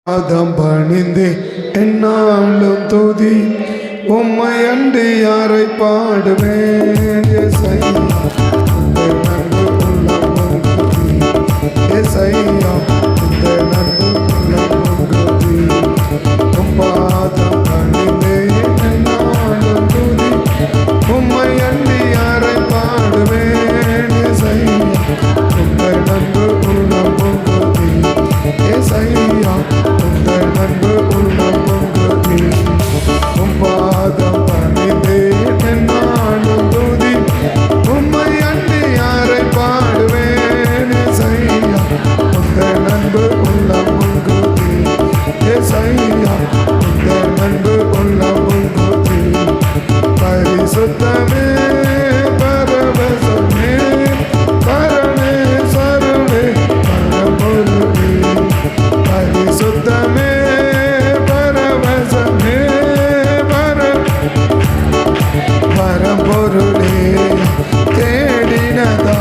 பாதம் பணிந்தே என்னாலும் துதி உம்மை அண்டு யாரை பாடுவேன் எசையா இந்த நன்பு உள்ளம் துதி எசையா இந்த நன்பு உள்ளம் துதி உம் பாதம் பணிந்தே என்னாலும் துதி உம்மை அண்டு யாரை பாடுவேன் எசையா இந்த நன்பு உள்ளம் துதி எசையா நன்பு உள்ளம் பொங்குதி உம் பாதம் பணிந்தே என்னாலும் துதி உம்மை அண்டி யாரை பாடுவேன் எசையா உந்த நன்பு உள்ளம் பொங்குதி எசையா உந்த நன்பு உள்ளம் பொங்குதி பரிசுத்தமே பரவசமே பரணே சருளே பரம்பொருளே பரிசுத்தமே பரம்பொருளே தேடினதா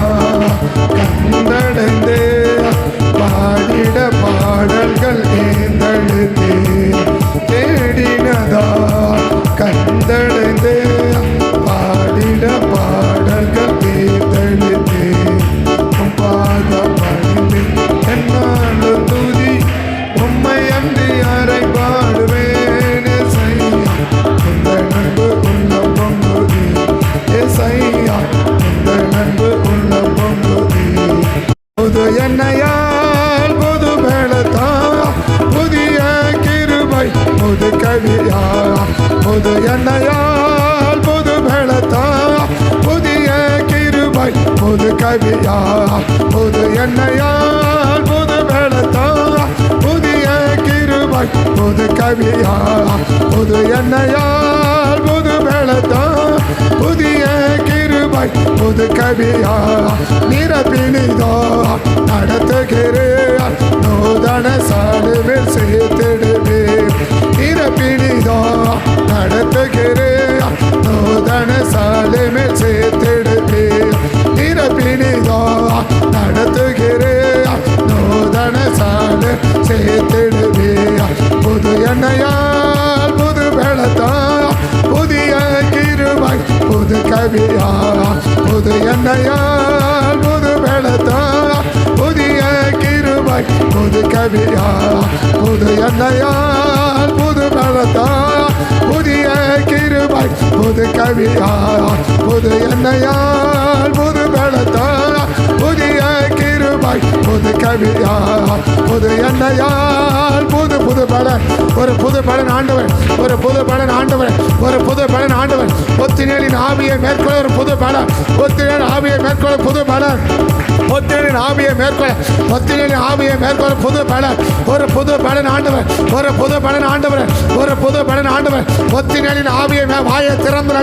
கண்டடைந்தே பாடிட பாடல்கள் ஏந்தெழுந்தே தேடினதா கண்டடைந்தே பாடிட பாடல்கள் ஏந்தெழுந்தே பாதம் பணிந்தே என்னாலும் துதி உம்மை அன்றி யாரை பாடுவேன் எசையா இந்த நன்பு உள்ளம் பொங்குதி எசையா இந்த நன்பு உள்ளம் பொங்குதி புது எண்ணெயால் புது மேளத்தா புதிய கிருபை புது கவியா புது எண்ணெயால் புது மேளத்தா புதிய கிருபை புது கவியா புது எண்ணெயால் புது மேளத்தா புதிய கிருபை புது கவியா புது எண்ணெயால் புது மேளத்தா புதிய கிருபை புது கவியா நிரப்பினிதோ நடத்துகிறேன் நூதன சாலுவில் சேர்த்திடுவே நிரப்பினிதோ நடத்துகிறேன் நூதன சாலுவில் சேர்த்திடுவே நிரப்பினிதோ நடத்துகிறேன் நூதன சாலு சேர்த்திடுவே புது எண்ணெயால் புது வெள்ளத்தா புதிய கிருபை புது கவியா புது எண்ணெயால் புது வெள்ளத்தா புதிய கிருபை புது கவியா புது எண்ணெயால் புது வெள்ளத்தா புதிய கிருபை புது கவியா புது எண்ணெயால் புது வெள்ளத்தா புதிய கிருபை புது கவியா புது எண்ணெயால் புது புது பலன் ஒரு புது பலன் ஆண்டவன் ஒரு புது பலன் ஆண்டவன் ஒரு புது பலன் ஆண்டவன் ஒத்தினேலின் ஆவியை மேற்கொள்ள ஒரு புது பலன் ஒத்தினேல் ஆவியை மேற்கொள்ள புது பலன் ஒத்தினேலின் ஆவியை மேற்கொள்ள ஒத்தினேலின் ஆவியை மேற்கொள்ள புது பலன் ஒரு புது பலன் ஆண்டவன் ஒரு புது பலன் ஆண்டவன் ஒரு புது பலன் ஆண்டவன் ஒத்தினேலின் ஆவியை வாயை திறந்து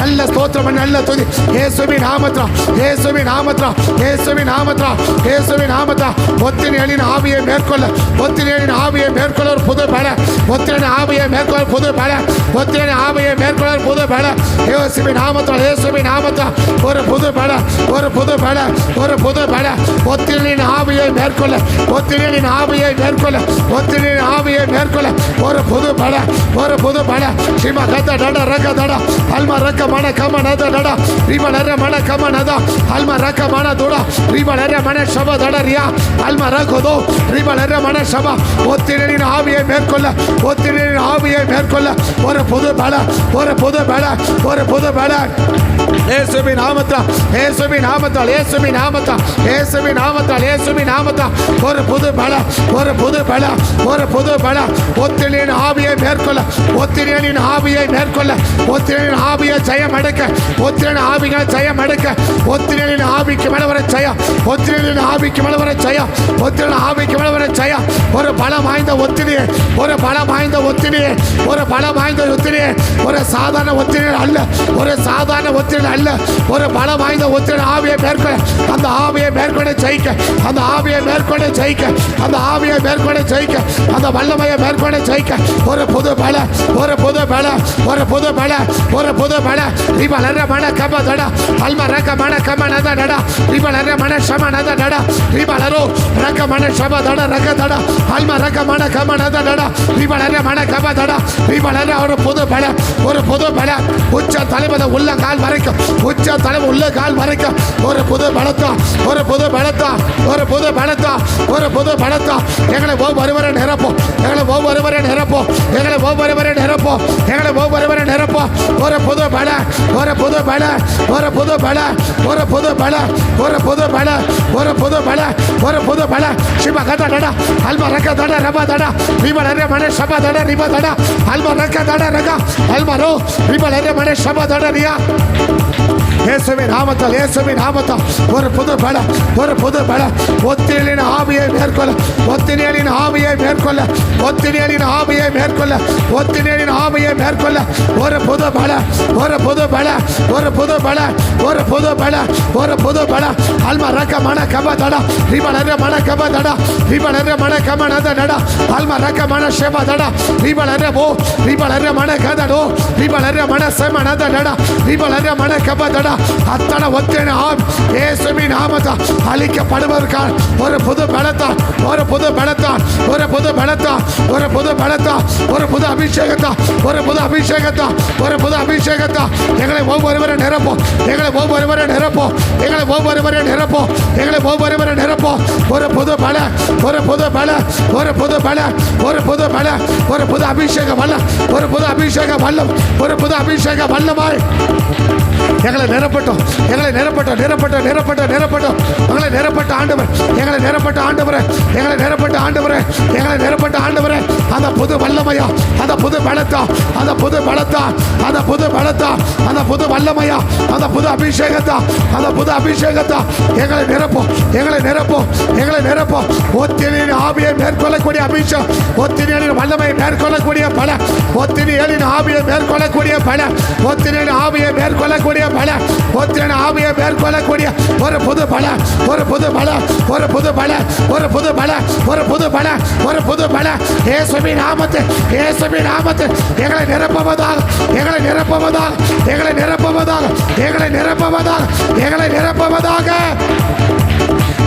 நல்ல ஸ்தோத்திரம் நல்ல துதி இயேசுவின் நாமத்தினால் இயேசுவின் நாமத்தினால் இயேசுவின் நாமத்தினால் இயேசுவின் நாமத்தினால் ஒத்தினேலின் ஆவியை மேற்கொள்ள ஒத்தினேலின் ஆவியை மேற்கொள்ள ஒரு புது பலன் ஒத்தினேலின் ஆவியை மேற்கொள்ள புது பலன் ஒத்தினேலின் ஆவியை மேற்கொள்ள புது பலன் இயேசுவின் நாமத்தினால் இயேசுவின் நாமத்தினால் ஒரு புது பலன் ஒரு புது பலன் ஒரு புது பலன் ஒத்தினேலின் ஆவியை மேற்கொள்ள ஒத்தினேலின் ஆவியை மேற்கொள்ள ஒத்தினேலின் ஆவியை மேற்கொள்ள ஒரு புது பலன் ஒரு புது பலன் சிம கத டட ரக தட அல்மா ரக்க மன கம நத டட ரிம நர மன கம நத அல்மா ரக்க மன துட ரிம நர மன சப தட ரியா அல்மா ரகதோ ரிம நர மன சப ஒத்தினேலின் ஆவியை மேற்கொள்ள ஒத்தினேலின் ஆவியை மேற்கொள்ள ஒரு புது பலன் ஒரு புது பலன் ஒரு புது பலன் இயேசுவின் நாமத்தால் இயேசுவின் நாமத்தால் இயேசுவின் நாமத்தால் இயேசுவின் நாமத்தால் இயேசுவின் நாமத்தால் ஒரு புது பலன் ஒரு புது பலன் ஒரு புது பலன் ஒத்தினேலின் ஆவியை மேற்கொள்ள ஒத்தினேலின் ஆவியை மேற்கொள்ள ஒத்தினேலின் ஆவியை ஜெயம் எடுக்க ஒத்தினேலின் ஆவிகளை ஜெயம் எடுக்க ஒத்தினேலின் ஆவிக்கு மேல வர ஜெயம் ஒத்தினேலின் ஆவிக்கு மேல வர ஜெயம் ஒத்தினேலின் ஆவிக்கு மேல வர ஜெயம் ஒரு பலம் வாய்ந்த ஒத்தினியே ஒரு பலம் வாய்ந்த ஒத்தினியே ஒரு பலம் வாய்ந்த ஒத்தினியே ஒரு சாதாரண ஒத்தினியர் அல்ல ஒரு சாதாரண ஒத்தினியர் மேற்கொள்ள அல்ல, ஒரு பலம் வாய்ந்த ஒத்தின ஆவியை மேற்கொள்ள, அந்த ஆவியை மேற்கொள்ள ஜெயிக்க, அந்த ஆவியை மேற்கொள்ள ஜெயிக்க, அந்த ஆவியை மேற்கொள்ள ஜெயிக்க, அந்த வல்லமையை மேற்கொள்ள ஜெயிக்க, ஒரு புது பல, ஒரு புது பல, ஒரு புது பல, ஒரு புது பல. ரிபலர மன கம தட அல்ம ரக மன கம நத நட ரிபலர மன சம நத நட ரிபலரோ ரக மன சம தட ரக தட அல்ம ரக மன கம நத நட ரிபலர மன கம தட ரிபலர. ஒரு புது பல, ஒரு புது பல. உச்ச தலைமத உள்ள கால் வரைக்கும், உச்ச தலைமை உள்ள கால் வரைக்கும் ஒரு புது பலத்தா, ஒரு புது பலத்தா, ஒரு புது பலத்தா, ஒரு புது பலத்தா. எங்களை ஒவ்வொருவரை நிரப்போம், எங்களை ஒவ்வொருவரை நிரப்போம், எங்களை ஒவ்வொருவரை நிரப்போம், எங்களை ஒவ்வொருவரை நிரப்போம். ஒரு புது பல, ஒரு புது பல, ஒரு புது பல, ஒரு புது பல, ஒரு புது பல, ஒரு புது பல, ஒரு புது பல. சிவ கத நட அல்ம ரக தட ரப தட ரிபலர மன சப தட ரிப தட அல்ம ரக தட ரக அல்மரோ ரிபலர மன சப தட ரியா. இயேசுவின் நாமத்தால், இயேசுவின் நாமத்தால் ஒரு புது பல, ஒரு புது பல. ஒத்தினியலின் ஆவியை மேற்கொள்ள, ஒத்தினியலின் ஆவியை மேற்கொள்ள, ஒத்தினியலின் ஆவியை மேற்கொள்ள, ஒத்தினியலின் ஆவியை மேற்கொள்ள ஒரு புது பல, ஒரு புது பல, ஒரு புது பல, ஒரு புது பல, ஒரு புது பல. அல்ம ரக மன கம தட ரிபலர மன கம தட ரிபலர மன கம நத நட அல்ம ரக மன ஷெப தட ரிபலர ஓ ரிபலர மன கதடோ ரிபலர மன செம நத நட ரிபலர மன கம தட. அத்தனை ஒத்தின ஆவி இயேசுவின் நாமத்தால் அழிக்கப்படுவதற்கான ஒரு புது பலத்தால், ஒரு புது பலத்தால், ஒரு புது பலத்தால், ஒரு புது பலத்தால், ஒரு புது அபிஷேகத்தால், ஒரு புது அபிஷேகத்தால், ஒரு புது அபிஷேகத்தால் எங்களை ஒவ்வொருவரை நிரப்போம், எங்களை ஒவ்வொருவரை நிரப்போம், எங்களை ஒவ்வொருவரை நிரப்போம், எங்களை ஒவ்வொருவரை நிரப்போம். ஒரு புது பல, ஒரு புது பல, ஒரு புது பல, ஒரு புது பல, ஒரு புது அபிஷேக வல்லம், ஒரு புது அபிஷேக வல்லம், ஒரு புது அபிஷேக வல்லமாய் எங்களை நிரப்பட்டும், எங்களை நிரப்பட்டும், நிரப்பட்டும், நிரப்பட்டும், நிரப்பட்டும். எங்களை நிரப்பட்ட ஆண்டவர், எங்களை நிரப்பட்ட ஆண்டவரே, எங்களை நிரப்பட்ட ஆண்டவரே, எங்களை நிரப்பட்ட ஆண்டவரே. அந்த புது வல்லமையா, அந்த புது பலத்தா, அந்த புது பலத்தா, அந்த புது பலத்தா, அந்த புது வல்லமையா, அந்த புது அபிஷேகத்தா, அந்த புது அபிஷேகத்தா எங்களை நிரப்போம், எங்களை நிரப்போம், எங்களை நிரப்போம். ஒத்தினியின் ஆவியை மேற்கொள்ளக்கூடிய அபிஷேகம், ஒத்தினியின் வல்லமையை மேற்கொள்ளக்கூடிய பல, ஒத்தினியின் ஆவியை மேற்கொள்ளக்கூடிய பல, ஒத்தினியின் ஆவியை மேற்கொள்ளக்கூடிய பல, ஒத்தினியின் ஆவியை மேற்கொள்ளக்கூடிய ஒரு புது பல, ஒரு புது பல, ஒரு புது பல, ஒரு புது பல, ஒரு புது பல, ஒரு புது பல. இயேசுவின் நாமத்தில், இயேசுவின் நாமத்தில் எங்களை நிரப்புவதாக, எங்களை நிரப்புவதாக, எங்களை நிரப்புவதாக, எங்களை நிரப்புவதாக, எங்களை நிரப்புவதாக.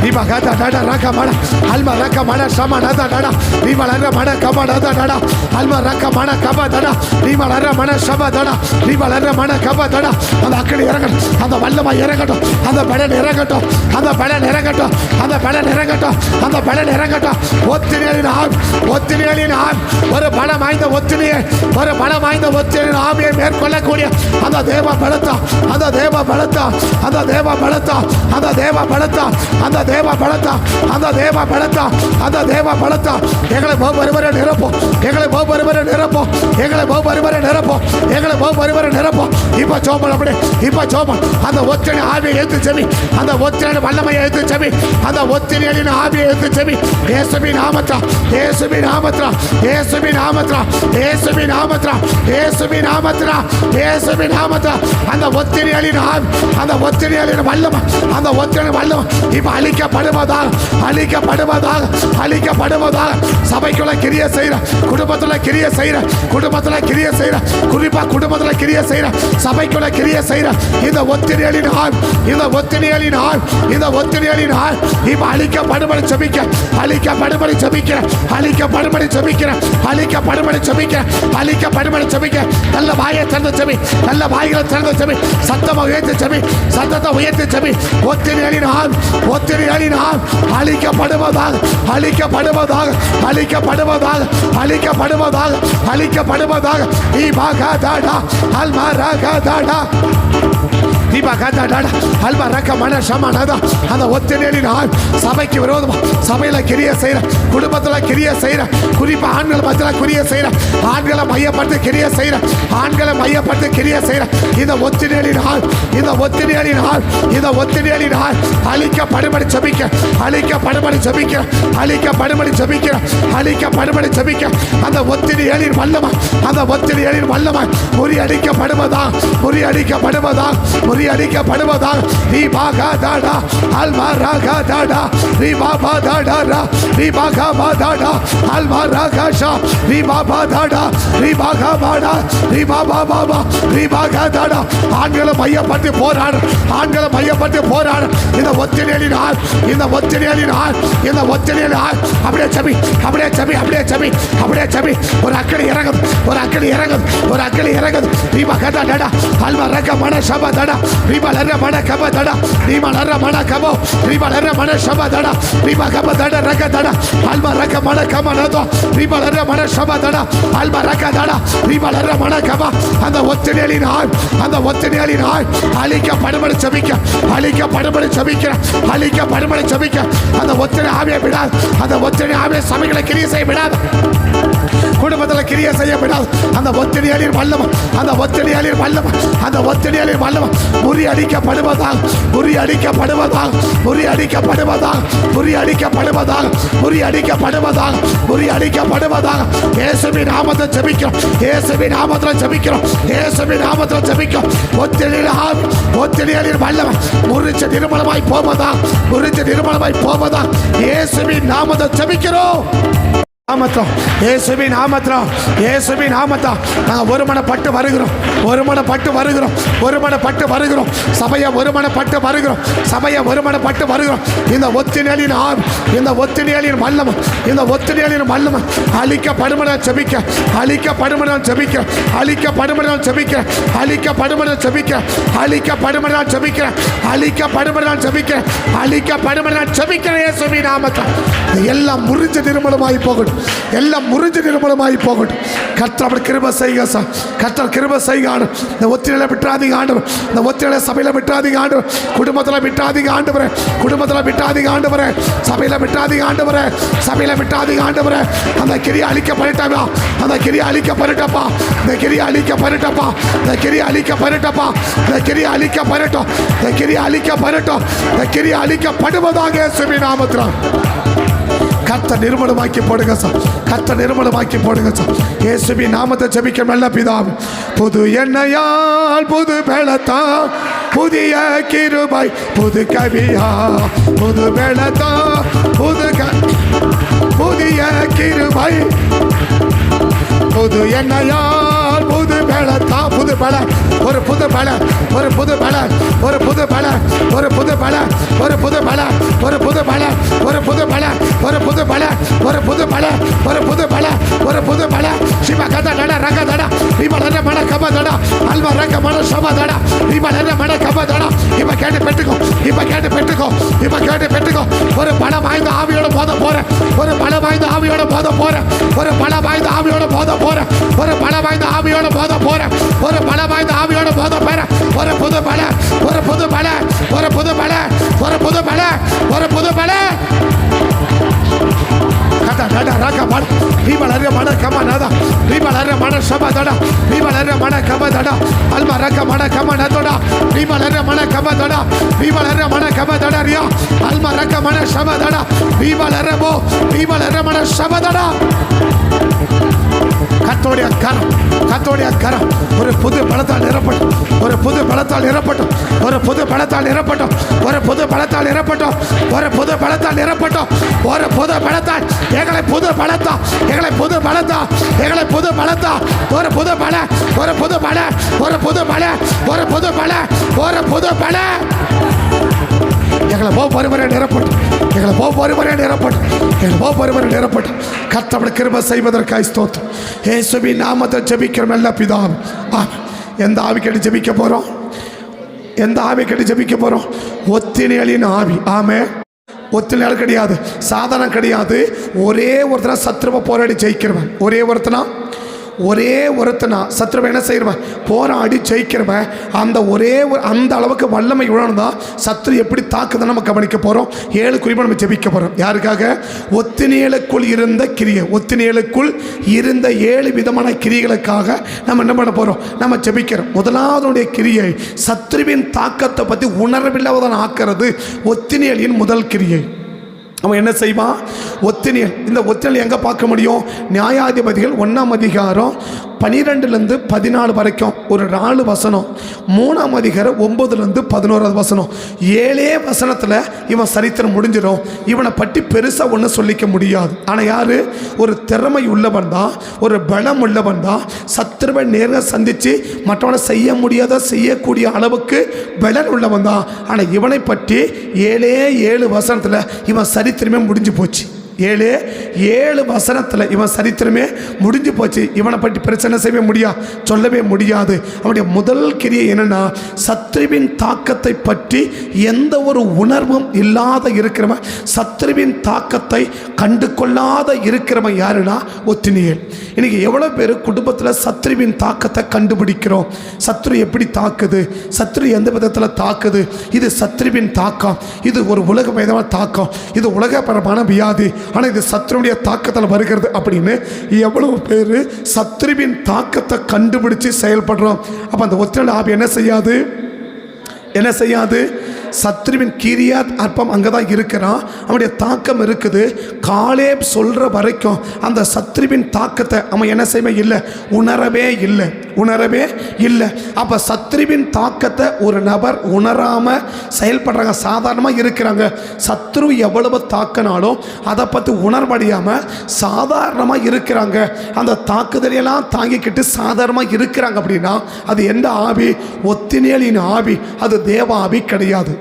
Ribagada dada raka mana alma raka mana sama dada dada ribalara mana kama dada dada alma raka mana kama dada ribalara mana sama dada ribalara mana kama dada அந்த அக்கினி இறங்கட்டும், அந்த வல்லமை இறங்கட்டும், அந்த பலன் இறங்கட்டும், அந்த பலன் இறங்கட்டும், அந்த பலன் இறங்கட்டும், அந்த பலன் இறங்கட்டும். ஒத்தினியலின் ஆவி, ஒத்தினியலின் ஆவி, ஒரு பலம் வாய்ந்த ஒத்தினியை, ஒரு பலம் வாய்ந்த ஒத்தினியின் ஆவியை மேற்கொள்ளக்கூடிய அந்த தேவ பலத்தா, அந்த தேவ பலத்தா, அந்த தேவ பலத்தா, அந்த தேவ பலத்தா, அந்த தேவ பலத்தா, அந்த தேவ பலத்தா, அந்த தேவ பலத்தா எங்களை ஒவ்வொருவரை நிரப்போம், எங்களை ஒவ்வொருவரை நிரப்போம், எங்களை ஒவ்வொருவரை நிரப்போம், எங்களை ஒவ்வொருவரை நிரப்போம். இப்ப சோமன் அப்படி, இப்ப சோமன் அந்த ஒத்தினை ஆவியை எடுத்து செவி, அந்த ஒத்தினை வல்லமையை எடுத்து செவி, அந்த ஒத்தினியின் ஆவியை எடுத்து செவி. இயேசுவின் நாமத்தா, இயேசுவின் நாமத்தா, இயேசுவின் நாமத்தா, இயேசுவின் நாமத்தா, இயேசுவின் நாமத்தா, இயேசுவின் நாமத்தா. அந்த ஒத்தினியின் ஆவி, அந்த ஒத்தினியின் வல்லமை, அந்த ஒத்தினை வல்லமை இப்ப அழிக்கப்படுவதாக, அழிக்கப்படுவதாக, அழிக்கப்படுவதாக. சபைக்குள்ள கிரிய செய்யற, குடும்பத்துல கிரிய செய்யற, குடும்பத்துல கிரிய செய்யற, குறிப்பா குடும்பத்துல கிரிய செய்யற, சபைக்குள்ள கிரிய செய்யற இந்த ஒத்தினியின் ஆவி, இந்த ஒத்தினியின் ஆவி, இந்த ஒத்தினியின் ஆவி இப்ப அழிக்கப்படும்படி ஜெபிக்க, அழிக்கப்படும்படி ஜெபிக்கிற, அழிக்கப்படும்படி ஜெபிக்கிற, அழிக்கப்படும்படி ஜெபிக்கிற, அழிக்கப்படும்படி ஜெபிக்க. நல்ல வாயை திறந்து ஜெபி, நல்ல வாய்களை திறந்து ஜெபி, சத்தமா உயர்த்தி ஜெபி, சத்தத்தை உயர்த்தி ஜெபி. ஒத்தினியின் ஆவி, ஒத்தினியின் ஆவி அழிக்கப்படுவதாக, அழிக்கப்படுவதாக, அழிக்கப்படுவதாக, அழிக்கப்படுவதாக, அழிக்கப்படுவதாக. இபாகதாடா அல்மரகதாடா அந்த ஒத்தினியின் ஆவி சபைக்கு விரோதமா, சபையில கிரிய செய்யற, குடும்பத்துல கிரிய செய்யற, குறிப்பா ஆண்கள் மத்தியில கிரிய செய்யற, ஆண்களை மையப்பட்டு கிரிய செய்யற, ஆண்களை மையப்பட்டு கிரிய செய்யற இந்த ஒத்தினியின் ஆவி, இந்த ஒத்தினியின் ஆவி, இந்த ஒத்தினியின் ஆவி அழிக்கப்படும்படி ஜெபிக்க, அழிக்கப்படும்படி ஜெபிக்க, அழிக்கப்படும்படி ஜெபிக்க, அழிக்கப்படும்படி ஜெபிக்க. அந்த ஒத்தினியின் வல்லமை, அந்த ஒத்தினியின் வல்லமை முறியடிக்கப்படுவதா, முறியடிக்கப்படுவதா, முறியடிக்கப்படுவதாக. ரீபாகாதாடா அல்மாராகாதாடா ரீபாபாதாடா ரீபாகாபாதாடா அல்மாராகாஷா ரீபாபாதாடா ரீபாகாபாடா ரீபாபாபாபா ரீபாகாதாடா. ஆண்களை மையப்பட்டு போராடு, ஆண்களை மையப்பட்டு போராடு. இந்த ஒத்தினியலினால், இந்த ஒத்தினியலினால், இந்த ஒத்தினியலினால் அப்படியே சபி, அப்படியே சபி, அப்படியே சபி, அப்படியே சபி. ஒரு அக்கடி இறங்குது, ஒரு அக்கடி இறங்குது, ஒரு அக்கடி இறங்குது. ரீபாகாதாடா அல்மாராக மன சபதடா ரீபாலர மன கபதடா ரீபாலர மன கபோ ரீபாலர மன சபதடா ரீபாகபதடா ரகதடா அல்மாராக மன கமனதோ ரீபாலர மன சபதடா அல்மாராகதடா ரீபாலர மன கபா. அந்த ஒத்தினியலினால், அந்த ஒத்தினியலினால் அழிக்கப்படும்படி ஜெபிக்க, அழிக்கப்படும்படி ஜெபிக்க, அழிக்கப்படும்படி ஜெபிக்க. அந்த ஒத்தினை ஆவியை விடாது, அந்த ஒத்தினை ஆவியை சபைகளை கிரியை செய்ய விடாது, குடும்பத்தில் கிரியை செய்ய விடாது. அந்த ஒத்தினியலின் வல்லவன், அந்த ஒத்தினியலின் வல்லவன், அந்த ஒத்தினியலின் வல்லவன் முறியடிக்கப்படுவதாக, முறியடிக்கப்படுவதாக, முறியடிக்கப்படுவதாக, முறியடிக்கப்படுவதாக, முறியடிக்கப்படுவதாக, முறியடிக்கப்படுவதாக. இயேசுவின் நாமத்தை ஜெபிக்கிறோம், இயேசுவின் நாமத்தில் ஜெபிக்கிறோம், இயேசுவின் நாமத்தில் ஜெபிக்கிறோம். ஒத்தினியலின் வல்லவன் முறிச்சு நிர்மலமாய் போவதா, முறிச்சு நிர்மலமாய் போவதா. இயேசுவின் நாமத்தை ஜெபிக்கிறோம். இயேசுவின் நாமத்தில், இயேசுவின் நாமத்தில் நாங்கள் ஒருமனப்பட்டு வருகிறோம், ஒருமனப்பட்டு வருகிறோம், ஒருமனப்பட்டு வருகிறோம். சபையை ஒருமனப்பட்டு வருகிறோம், சபையை ஒருமனப்பட்டு வருகிறோம். இந்த ஒத்தினியலின் ஆவி, இந்த ஒத்தினியலின் வல்லவன், இந்த ஒத்தினியலின் வல்லவன் அழிக்கப்படுமன ஜெபிக்க, அழிக்கப்படுமன ஜெபிக்க, அழிக்கப்படுமன ஜெபிக்க, அழிக்கப்படுமன ஜெபிக்க, அழிக்கப்படுமன ஜெபிக்க, அழிக்கப்படுமன ஜெபிக்க, அழிக்கப்படுமன ஜெபிக்க. இயேசுவின் நாமத்தில் எல்லாம் முறிஞ்சு நிர்மலமாய் போகட்டும், எல்லாம் முறிஞ்சு நிர்மலமாய் போகட்டும். கர்த்தர் கிருபை செய்க, கர்த்தர் கிருபை செய்க. இந்த ஒத்திரையில விட்டுறாதீங்க ஆண்டவர், இந்த ஒத்திரையில சபையில விட்டுறாதீங்க ஆண்டவர், குடும்பத்தில் விட்டுறாதீங்க ஆண்டவரே, குடும்பத்தில் விட்டுறாதீங்க ஆண்டவரே, சபையில விட்டுறாதீங்க ஆண்டவரே, சபையில விட்டுறாதீங்க ஆண்டவரே. அந்த கிரியை அழிக்கப்படட்டப்பா, அந்த கிரியை அழிக்கப்படட்டப்பா, இந்த கிரியை அழிக்கப்படட்டப்பா, இந்த கிரியை அழிக்கப்படட்டப்பா, இந்த கிரியை அழிக்கப்படட்டும், இந்த கிரியை அழிக்கப்படட்டும், இந்த கிரியை அழிக்கப்படுவதாக இயேசுவின் நாமத்தில். கர்த்த நிர்மலமாக்கி போடுங்க சார், கர்த்த நிர்மலமாக்கி போடுங்க சார். இயேசுவின் நாமத்தை ஜெபிக்க நல்ல பிதாவே. புது எண்ணெயால் புது பலத்தா, புதிய கிருபை புது கவியா, புது பலத்தா புதிய கிருபை, புது எண்ணெயால் புது பலத்தா, புது பல, ஒரு புது பல, ஒரு புது பல, ஒரு புது பல, ஒரு புது பல, ஒரு புது பல, ஒரு புது பல, ஒரு புது பல, ஒரு புது பல, ஒரு புது பல, ஒரு புது பல, ஒரு புது பல. சிவ கத நட ரக தட இவள மன கப தட அல்வ ரக மன சப தட இவள மன கப தட. இப்ப கேட்டு பெற்றுக்கோ, இப்ப கேட்டு பெற்றுக்கோ, இப்ப கேட்டு பெற்றுக்கோ. ஒரு பல வாய்ந்த ஆவியோட போத போற, ஒரு பல வாய்ந்த ஆவியோட போத போற, ஒரு பல வாய்ந்த ஆவியோட போத போற, ஒரு பல வாய்ந்த ஆவியோட போத போற, ஒரு பல வாய்ந்த ஆவியோட போத போற. ஒரு புது பல, ஒரு புது பல, ஒரு புது பல, ஒரு புது பல, ஒரு புது பல. கத நட ரக மன இவள மன கம நட இவள மன சப தட இவள மன கம தட அல்ம ரக மன கம நதட இவள மன கம தட இவள மன கம தட ரியா அல்ம ரக மன சப தட இவள ரபோ இவள மன சப தட. கர்த்தருடைய கரம், கர்த்தருடைய கரம் ஒரு புது பலத்தால் நிரப்பட்டும், ஒரு புது பலத்தால் நிரப்பட்டும், ஒரு புது பலத்தால் நிரப்பட்டும், ஒரு புது பலத்தால் நிரப்பட்டும், ஒரு புது பலத்தால் நிரப்பட்டும், ஒரு புது பலத்தால் எங்களை புது பலத்தா, எங்களை புது பலத்தா, எங்களை புது பலத்தா, ஒரு புது பல, ஒரு புது பல, ஒரு புது பல, ஒரு புது பல, ஒரு புது பல. எங்களை ஒவ்வொருவரை நிரப்பட்டும், எங்களை ஒவ்வொருவரை நிரப்பட்டும், எங்களை ஒவ்வொருவரை நிரப்பட்டும். கர்த்தருடைய கிருபை செய்வதற்காக ஸ்தோத்திரம். இயேசுவின் நாமத்தை ஜெபிக்கிறோம் நல்ல பிதாவே. எந்த ஆவி கேட்டு ஜெபிக்க போறோம்? எந்த ஆவி கேட்டு ஜெபிக்க போறோம்? ஒத்தினியலின் ஆவி. ஆமே. ஒத்தினியல் கிடையாது, சாதாரணம் கிடையாது. ஒரே ஒருத்தனா சத்ருவை போராடி ஜெயிக்கிறவன், ஒரே ஒருத்தனா, ஒரே ஒருத்தனா சத்ருவை என்ன செய்கிறவன்? போராடி ஜெயிக்கிறவன். அந்த ஒரே அந்த அளவுக்கு வல்லமை உணர்ந்தா சத்ரு எப்படி தாக்குதுன்னு நம்ம கவனிக்க போகிறோம். 7 குறிப்பாக நம்ம ஜெபிக்க போகிறோம். யாருக்காக? ஒத்தினியலுக்குள் இருந்த கிரியை, ஒத்தினியலுக்குள் இருந்த 7 விதமான கிரியைகளுக்காக நம்ம என்ன பண்ண போகிறோம்? நம்ம ஜெபிக்கிறோம். முதலாவதுடைய கிரியை சத்ருவின் தாக்கத்தை பற்றி உணர்வில்லாதவன் ஆக்கிறது ஒத்தினியலின் முதல் கிரியை. அவன் என்ன செய்வான்? ஒத்தினியல். இந்த ஒத்தினியல் எங்கே பார்க்க முடியும்? நியாயாதிபதிகள் 1ஆம் அதிகாரம் 12 14 வரைக்கும் ஒரு 4 வசனம், 3ஆம் அதிகாரம் 9 11 வசனம், 7 வசனத்தில் இவன் சரித்திரம் முடிஞ்சிடும். இவனை பற்றி பெருசாக ஒன்றும் சொல்லிக்க முடியாது. ஆனால் யார்? ஒரு திறமை உள்ளவன் தான், ஒரு பலம் உள்ளவன் தான், சத்துருவை நேராக சந்தித்து மற்றவனை செய்ய முடியாத செய்யக்கூடிய அளவுக்கு பலன் உள்ளவன் தான். ஆனால் இவனை பற்றி 7 வசனத்தில் இவன் சரித்திரமே முடிஞ்சு போச்சு. 7 வசனத்தில் இவன் சரித்திரமே முடிஞ்சு போச்சு. இவனை பற்றி பிரச்சனை செய்ய முடியாது, சொல்லவே முடியாது. அவனுடைய முதல் கிரியை என்னன்னா, சத்ருவின் தாக்கத்தை பற்றி எந்த ஒரு உணர்வும் இல்லாத இருக்கிறவன், சத்ருவின் தாக்கத்தை கண்டு கொள்ளாத இருக்கிறவன் யாருன்னா ஒத்தினியேல். இன்னைக்கு எவ்வளோ பேர் குடும்பத்தில் சத்ருவின் தாக்கத்தை கண்டுபிடிக்கிறோம். சத்ரு எப்படி தாக்குது, சத்ரு எந்த விதத்தில் தாக்குது, இது சத்ருவின் தாக்கம், இது ஒரு உலக விதமான தாக்கம், இது உலகப்பரமான வியாதி, ஆனால் இது சத்ருடைய தாக்கத்தில் வருகிறது அப்படின்னு எவ்வளவு பேர் சத்ருவின் தாக்கத்தை கண்டுபிடிச்சு செயல்படுறோம். அப்போ அந்த ஒத்திரல் ஆவி என்ன செய்யாது? சத்ருவின் கீரியாத் அற்பம் அங்கே தான் இருக்கிறான், அவனுடைய தாக்கம் இருக்குது. காலேப் சொல்கிற வரைக்கும் அந்த சத்ருவின் தாக்கத்தை அவன் என்ன செய்யவே இல்லை, உணரவே இல்லை. அப்போ சத்ருவின் தாக்கத்தை ஒரு நபர் உணராமல் செயல்படுறாங்க, சாதாரணமாக இருக்கிறாங்க. சத்ரு எவ்வளவு தாக்கினாலும் அதை பற்றி உணர்வடையாமல் சாதாரணமாக இருக்கிறாங்க. அந்த தாக்குதலையெல்லாம் தாங்கிக்கிட்டு சாதாரணமாக இருக்கிறாங்க. அப்படின்னா அது எந்த ஆவி? ஒத்தினியலின் ஆவி. அது தேவ ஆவி கிடையாது,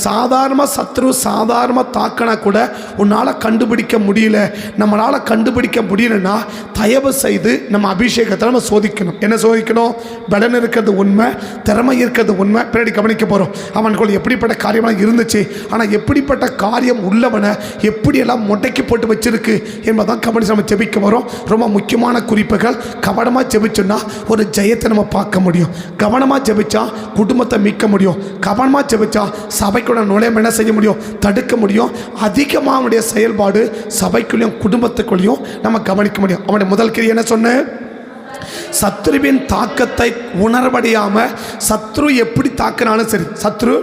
சாதாரண சத்ரு சாதாரண தாக்கினா கூட உன்னால் கண்டுபிடிக்க முடியல. நம்மளால் கண்டுபிடிக்க முடியலன்னா தயவு செய்து நம்ம அபிஷேகத்தை நம்ம சோதிக்கணும். என்ன சோதிக்கணும்? பலன் இருக்கிறது உண்மை, திறமை இருக்கிறது உண்மை. பின்னாடி கவனிக்க போகிறோம். அவனுக்குள்ள எப்படிப்பட்ட காரியமாக இருந்துச்சு, ஆனால் எப்படிப்பட்ட காரியம் உள்ளவனை எப்படியெல்லாம் முட்டைக்கு போட்டு வச்சிருக்கு என்பதான் கவனிச்சு நம்ம ஜெபிக்க போகிறோம். ரொம்ப முக்கியமான குறிப்புகள். கவனமாக ஜெபிச்சோன்னா ஒரு ஜெயத்தை நம்ம பார்க்க முடியும். கவனமாக ஜெபிச்சா குடும்பத்தை மீட்க முடியும். கவனமாக ஜெபிச்சா சபைக்குள்ள நுழையம் என்ன செய்ய முடியும், தடுக்க முடியும். அதிகமாக அவனுடைய செயல்பாடு சபைக்குள்ளேயும் குடும்பத்துக்குள்ளேயும் நம்ம கவனிக்க முடியும். அவனுடைய முதல் கிரியை என்ன சொன்ன? சத்ருவின் தாக்கத்தை உணர்வடையாமல் சத்ரு எப்படி தாக்கினாலும் சரி, சத்ரு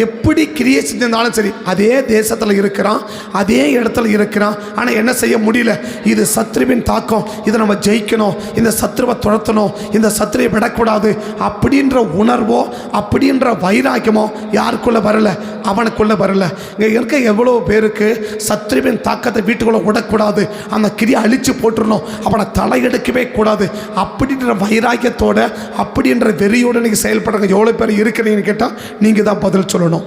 எப்படி கிரியை செஞ்சிருந்தாலும் சரி, அதே தேசத்தில் இருக்கிறான், அதே இடத்துல இருக்கிறான். ஆனால் என்ன செய்ய முடியல? இது சத்ருவின் தாக்கம், இதை நம்ம ஜெயிக்கணும், இந்த சத்ருவை துரத்தணும், இந்த சத்ருவை விடக்கூடாது அப்படின்ற உணர்வோ அப்படின்ற வைராக்கியமோ யாருக்குள்ளே வரல, அவனுக்குள்ளே வரல. இங்கே இருக்க எவ்வளோ பேருக்கு சத்ருவின் தாக்கத்தை வீட்டுக்குள்ளே விடக்கூடாது, அந்த கிரியை அழித்து போட்டுடணும், அவனை தலையெடுக்கவே கூடாது அப்படின்ற வைராக்கியத்தோட அப்படின்ற வெறியோடு நீங்கள் செயல்படுறாங்க. எவ்வளோ பேர் இருக்கிறீங்கன்னு கேட்டால் நீங்கள் தான் பதில் சொல்லணும்.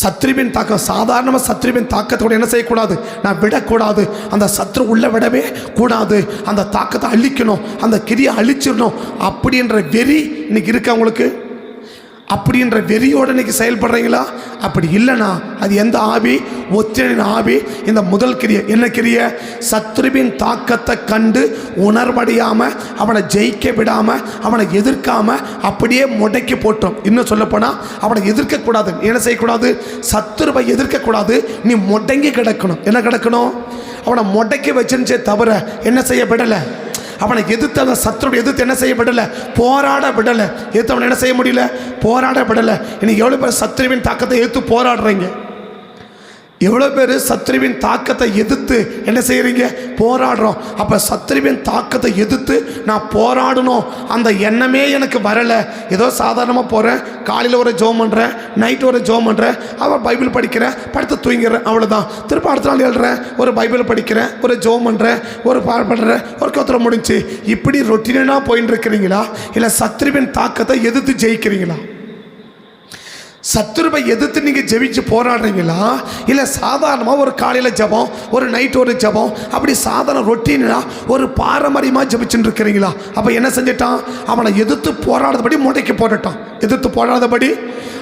சத்ருவின் தாக்கம், சாதாரணமாக சத்ருவின் தாக்கத்தோடு என்ன செய்யக்கூடாது, நான் விடக்கூடாது, அந்த சத்ரு உள்ள விடவே கூடாது, அந்த தாக்கத்தை அழிக்கணும், அந்த கிரியை அழிச்சிடணும் அப்படின்ற வெறி இன்னைக்கு இருக்க உங்களுக்கு. அப்படின்ற வெறியோடு இன்னைக்கு செயல்படுறீங்களா? அப்படி இல்லைனா அது எந்த ஆவி? ஒத்தினின் ஆவி. இந்த முதல் கிரியை என்ன கிரியை? சத்ருவின் தாக்கத்தை கண்டு உணர்வடையாமல் அவனை ஜெயிக்க விடாமல் அவனை எதிர்க்காமல் அப்படியே முடக்கி போட்டோம். இன்னும் சொல்லப்போனால் அவனை எதிர்க்கக்கூடாது. என்ன செய்யக்கூடாது? சத்ருவை எதிர்க்கக்கூடாது, நீ முடங்கி கிடக்கணும். என்ன கிடக்கணும்? அவனை முடக்கி வச்சுருச்சே தவிர என்ன செய்ய விடலை, அவனை எதிர்த்து அந்த சத்ருடைய எதிர்த்து என்ன செய்ய விடலை, போராட விடலை. எதிர்த்து அவனை என்ன செய்ய முடியல, போராட விடலை. இன்னைக்கு எவ்வளோ பேர் சத்ருவின் தாக்கத்தை எதிர்த்து போராடுறீங்க? எவ்வளோ பேர் சத்ருவின் தாக்கத்தை எதிர்த்து என்ன செய்கிறீங்க, போராடுறோம். அப்போ சத்ருவின் தாக்கத்தை எதிர்த்து நான் போராடணும் அந்த எண்ணமே எனக்கு வரலை. ஏதோ சாதாரணமாக போகிறேன், காலையில் ஒரு ஜோம் பண்ணுறேன், நைட்டு ஒரு ஜோம் பண்ணுறேன், அவன் பைபிள் படிக்கிறேன், படுத்து தூங்கிடுறேன், அவ்வளோதான். திரும்ப அடுத்த நாள் எழுறேன், ஒரு பைபிள் படிக்கிறேன், ஒரு ஜோம் பண்ணுறேன், ஒரு பாடுறேன், ஒரு கத்திரம் முடிஞ்சு. இப்படி ரொட்டீனாக போயின்னு இருக்கிறீங்களா, இல்லை சத்ருவின் தாக்கத்தை எதிர்த்து ஜெயிக்கிறீங்களா? சத்துருவை எதிர்த்து நீங்கள் ஜெபிச்சு போராடுறீங்களா, இல்லை சாதாரணமாக ஒரு காலையில் ஜபம், ஒரு நைட்டு ஒரு ஜபம், அப்படி சாதாரண ரொட்டீனா ஒரு பாரம்பரியமாக ஜெபிச்சுட்டு இருக்கிறீங்களா? அப்போ என்ன செஞ்சிட்டான்? அவனை எதிர்த்து போராடாதபடி முடக்கி போட்டுட்டான். எதிர்த்து போராடாதபடி,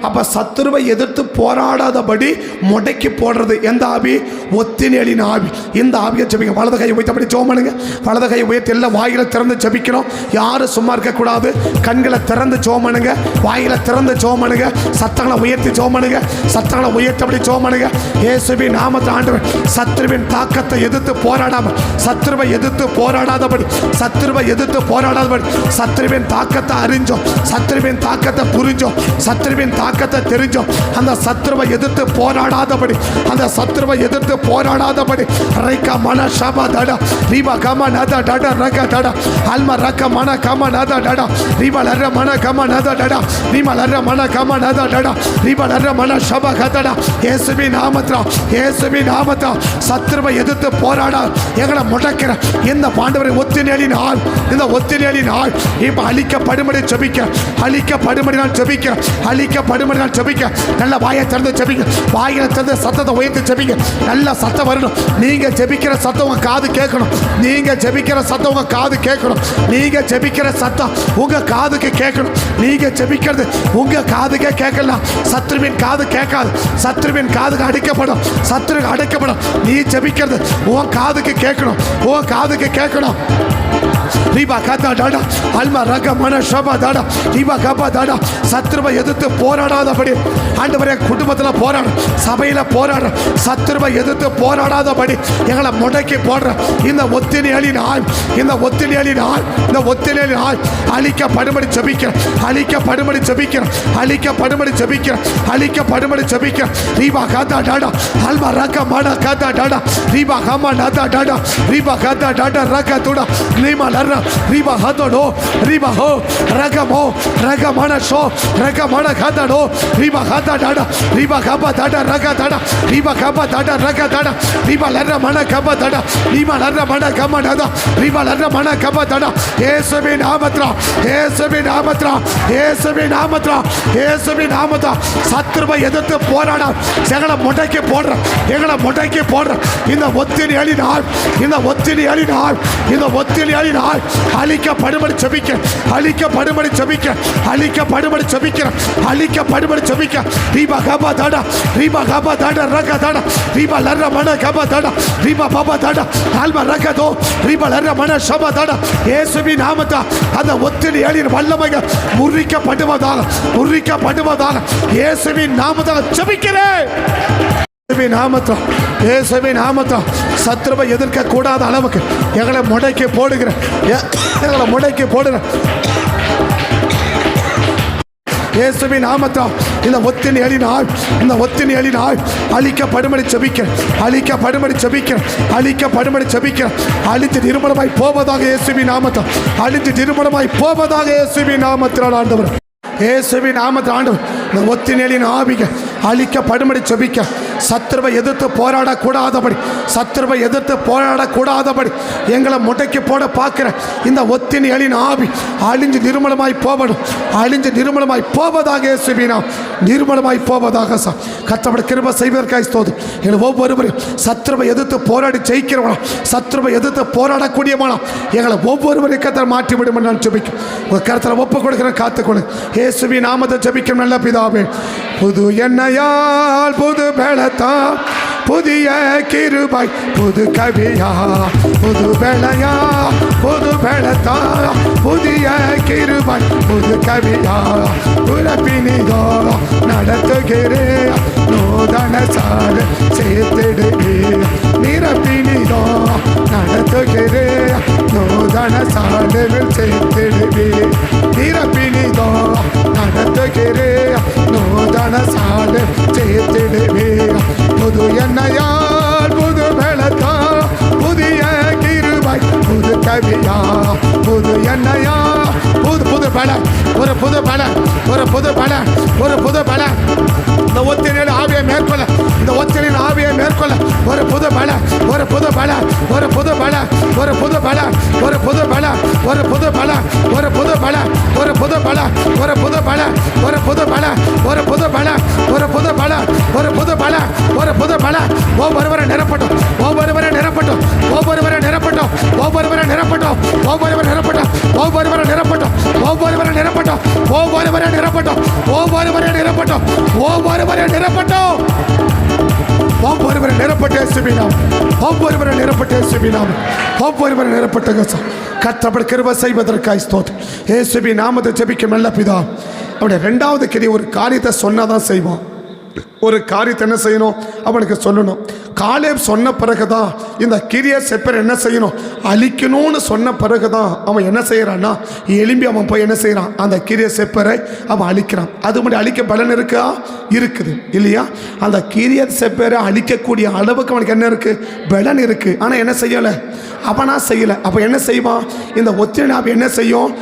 அப்போ சத்துருவை எதிர்த்து போராடாதபடி முடக்கி போடுறது எந்த ஆவி? ஒத்தினியலின் ஆவி. இந்த ஆவியை ஜெபிங்க. வலது கையை உயர்த்தபடி ஜெபம் பண்ணுங்க. வலது கையை உயர்த்தி எல்லாம் வாயில திறந்து ஜெபிக்கணும். யாரும் சும்மா இருக்கக்கூடாது. கண்களை திறந்து ஜெபம் பண்ணுங்க, வாயில திறந்து ஜெபம் பண்ணுங்க, சத்தங்களை உயர்த்தி ஜெபம் பண்ணுங்க, சத்தங்களை உயர்த்தபடி ஜெபம் பண்ணுங்க. இயேசுவின் நாமத்தில் ஆண்டவர் சத்துருவின் தாக்கத்தை எதிர்த்து போராடாமல், சத்துருவை எதிர்த்து போராடாதபடி, சத்துருவை எதிர்த்து போராடாதபடி, சத்துருவின் தாக்கத்தை அறிஞ்சோம், சத்துருவின் தாக்கத்தை புரிஞ்சோம், சத்துருவின் தாக்கத்தை தாக்கத்தை தெரிஞ்சோம் அந்த சத்துருவை எதிர்த்து போராடாதபடி, அந்த சத்துருவை எதிர்த்து போராடாதபடி ரைக்கா மன ஷபா தடா ரீபா கம நத டட ரக தடா அல்ம ரக்க மன கம நத டடா ரீபா லர மன கம நத டடா ரீபா லர மன கம நத டடா ரீபா லர மன ஷபா கதடா. இயேசுவின் நாமத்தில, இயேசுவின் நாமத்தில சத்துருவை எதிர்த்து போராட எங்களை முடக்கிற இந்த பாண்டவரை ஒத்தினேலின் ஆள், இந்த ஒத்தினேலின் ஆள் இப்ப அழிக்கப்படும்படி ஜெபிக்க, அழிக்கப்படும்படி நான் ஜெபிக்க, அழிக்கப்படும்படி நான் ஜெபிக்க. நல்ல வாயை திறந்து ஜெபிக்க, வாயில திறந்து சத்தத்தை உயர்த்தி ஜெபிக்க. நல்ல சத்தம் வரணும். நீங்க ஜெபிக்கிற சத்தம் உங்க காது கேட்கணும். நீங்க ஜெபிக்கிற சத்தம் உங்க காது கேட்கணும். நீங்க ஜெபிக்கிற சத்தம் உங்க காதுக்கு கேட்கணும். நீங்க ஜெபிக்கிறது உங்க காதுக்கே கேட்கலாம், சத்ருவின் காது கேட்காது. சத்ருவின் காதுக்கு அடைக்கப்படும், சத்ருக்கு அடைக்கப்படும். நீ ஜெபிக்கிறது உன் காதுக்கு கேட்கணும், உன் காதுக்கு கேட்கணும். ரீபா கதா டாடா அல்மா ரக மன ஷபா டாடா ரீபா கபா டாடா. சத்ருவை எதிர்த்து போராடாதபடி ஆண்டவரே குடும்பத்தில் போராட, சபையில் போராட, சத்ருவை எதிர்த்து போராடாதபடி எங்களை முடக்கி போடுற இந்த ஒத்தினியலின் ஆள், இந்த ஒத்தினியலின் ஆள், இந்த ஒத்தினியலின் ஆள் அழிக்கப்படும்படி ஜெபிக்கிற, அழிக்கப்படும்படி ஜெபிக்கிற, அழிக்கப்படும்படி ஜெபிக்கிற, அழிக்கப்படும்படி ஜெபிக்கிற. ரீபா கதா டாடா அல்மா ரக மன கதா டாடா ரீபா கம நதா டாடா ரீபா கதா டாடா ரக துடா நீமா லர்ரா ரீபா ஹதோடோ ரீபா ஹோ ரகமோ ரகமன ஷோ ரகமன கதடோ ரீபா ஹதா டாடா ரீபா கபா டாடா ரக டாடா ரீபா கபா டாடா ரக டாடா ரீபா லர்ரா மன கபா டாடா ரீபா லர்ரா மன கபா டாடா ரீபா லர்ரா மன கபா டாடா. இயேசுவின் நாமத்தில, இயேசுவின் நாமத்தில, இயேசுவின் நாமத்தில, இயேசுவின் நாமத்தில சத்துருவை எதிர்த்து போராட எங்களை முடக்கி போடுற, எங்களை முடக்கி போடுற இந்த ஒத்தினி அழினாள், இந்த ஒத்தினி அழினாள், இந்த ஒத்தினி அழினாள் அழிக்கப்படும்படி ஜெபிக்க, அழிக்கப்படும்படி ஜெபிக்க, அழிக்கப்படும்படி ஜெபிக்க, அழிக்கப்படும்படி ஜெபிக்க. ரீபா கபா டாடா ரீபா கபா டாடா ரக டாடா ரீபா லர்ரா மன கபா டாடா ரீபா பாபா டாடா ஆல்மா ரக தோ ரீபா லர்ரா மன ஷபா டாடா. இயேசுவின் நாமத்தில அந்த ஒத்தினி அழியின் வல்லமைகள் முறிக்கப்படுவதாக, முறிக்கப்படுவதாக இயேசுவின் நாமத்தில ஜெபிக்கிறேன். இயேசுவின் நாமத்தில, இயேசுவின் நாமத்தில சத்துருவை எதிர்க்க கூடாத அளவுக்கு எங்களை முடக்கி போடுகிற, எங்களை முடக்கி போடுகிற இயேசுவின் நாமத்தில இந்த ஒத்தினி அழினாள், இந்த ஒத்தினி அழினாள் அழிக்கப்படும்படி ஜெபிக்க, அழிக்கப்படும்படி ஜெபிக்க, அழிக்கப்படும்படி ஜெபிக்க. அழித்து நிர்மலமாய் போவதாக இயேசுவின் நாமத்தில, அழித்து நிர்மலமாய் போவதாக இயேசுவின் நாமத்தினால் ஆண்டவர், இயேசுவின் நாமத்தினால் ஆண்டவர் இந்த ஒத்தினேலின் ஆவிக அழிக்கப்படும்படி ஜெபிக்க. சத்துருவை எதிர்த்து போராடக்கூடாதபடி, சத்துருவை எதிர்த்து போராடக்கூடாதபடி எங்களை முடக்கி போட பார்க்கிற இந்த ஒத்தினியலின் ஆவி அழிஞ்சு நிர்மலமாய் போவடும், அழிஞ்சு நிர்மலமாய் போவதாக இயேசுவினா நிர்மலமாய் போவதாக. கர்த்தருடைய கிருபை செய்வதற்காக ஸ்தோத்திரம். எங்களை ஒவ்வொருவரையும் சத்துருவை எதிர்த்து போராடி ஜெயிக்கிறவனா, சத்துருவை எதிர்த்து போராடக்கூடியவனா எங்களை ஒவ்வொருவரையும் கர்த்தர் மாற்றி விடும் நான் ஜெபிக்கும். உங்கள் கர்த்தரை ஒப்பு கொடுக்கிறேன், காத்துக்கொடு. இயேசுவின் நாமத்தை ஜெபிக்கும் நல்ல பிதாவே. புது எண்ணெயால் புது பலத்தா புதிய கிருபை புது கவியா, புது பலயா புது பலத்தா புதிய கிருபை புது கவியா. புறப்பினிதோ நடத்துகிறே நூதன சால சேர்த்திடுவே, நிரப்பினிதோ நடத்துகிறே நூதன சாலையில் சேர்த்திடுவே, நிரப்பினிதோ நடத்துகிறே நூதன சாலை சேர்த்திடுவே. புது எண்ணெயால் புது பலத்தா புதிய கிருபை புது கவியா, புது எண்ணெயா புது புது பல, ஒரு புது பல, ஒரு புது பல, ஒரு புது பல. இந்த ஒத்தினில் ஆவியை மேற்கொள்ள, இந்த ஒத்தினில் ஆவியை மேற்கொள்ள ஒரு புது பல, ஒரு புது பல, ஒரு புது பல, ஒரு புது பல, ஒரு புது பல, ஒரு புது பல, ஒரு புது பல, ஒரு புது பல, ஒரு புது பல, ஒரு புது பல, ஒரு புது பல, ஒரு புது பல, ஒரு புது பல, ஒரு புது பல. ஒவ்வொருவரை நிரப்பட்டும், ஒவ்வொருவரை நிரப்பட்டும், ஒவ்வொருவரை நிரப்பட்டும், ஒவ்வொருவரை நிரப்பட்டும், ஒவ்வொருவரை நிரப்பட்டும், ஒவ்வொருவரை நிரப்பட்டும், ஒவ்வொருவரை நிரப்பட்டும், ஒவ்வொருவரை நிரப்பட்டும், ஒவ்வொருவரை நிரப்பட்டும், ஒவ்வொருவரை நிரப்பட்டும், ஒவ்வொருவரை நிரப்பட்ட இயேசுவினாம், ஒவ்வொருவரை நிரப்பட்ட இயேசுவினாம், ஒவ்வொருவரை நிரப்பட்ட கர்த்தர் கிருபை செய்வதற்காக ஸ்தோத்திரம். இயேசுவின் நாமத்தை ஜெபிக்கும் நல்ல பிதா. அவருடைய இரண்டாவது கிரி ஒரு காரியத்தை சொன்னாதான் செய்வோம். ஒரு காரியத்தை என்ன செய்யணும், அவனுக்கு சொல்லணும். காலேப் சொன்ன பிறகுதான் இந்த கிரியேத் செப்பர் என்ன செய்யணும், அழிக்கணும்னு சொன்ன பிறகுதான் அவன் என்ன செய்யறான்னா, எலும்பி அவன் போய் என்ன செய்யறான், அந்த கிரியேத் செப்பரை அவன் அழிக்கிறான். அது மட்டும் அழிக்க பலன் இருக்கா, இருக்குது இல்லையா? அந்த கிரியேத் செப்பரை அழிக்கக்கூடிய அளவுக்கு அவனுக்கு என்ன இருக்கு, பலன் இருக்கு. ஆனா என்ன செய்யலை, அவனா செய்யலை. அப்ப என்ன செய்வான், இந்த ஒத்தினை ஆவி என்ன செய்யும்,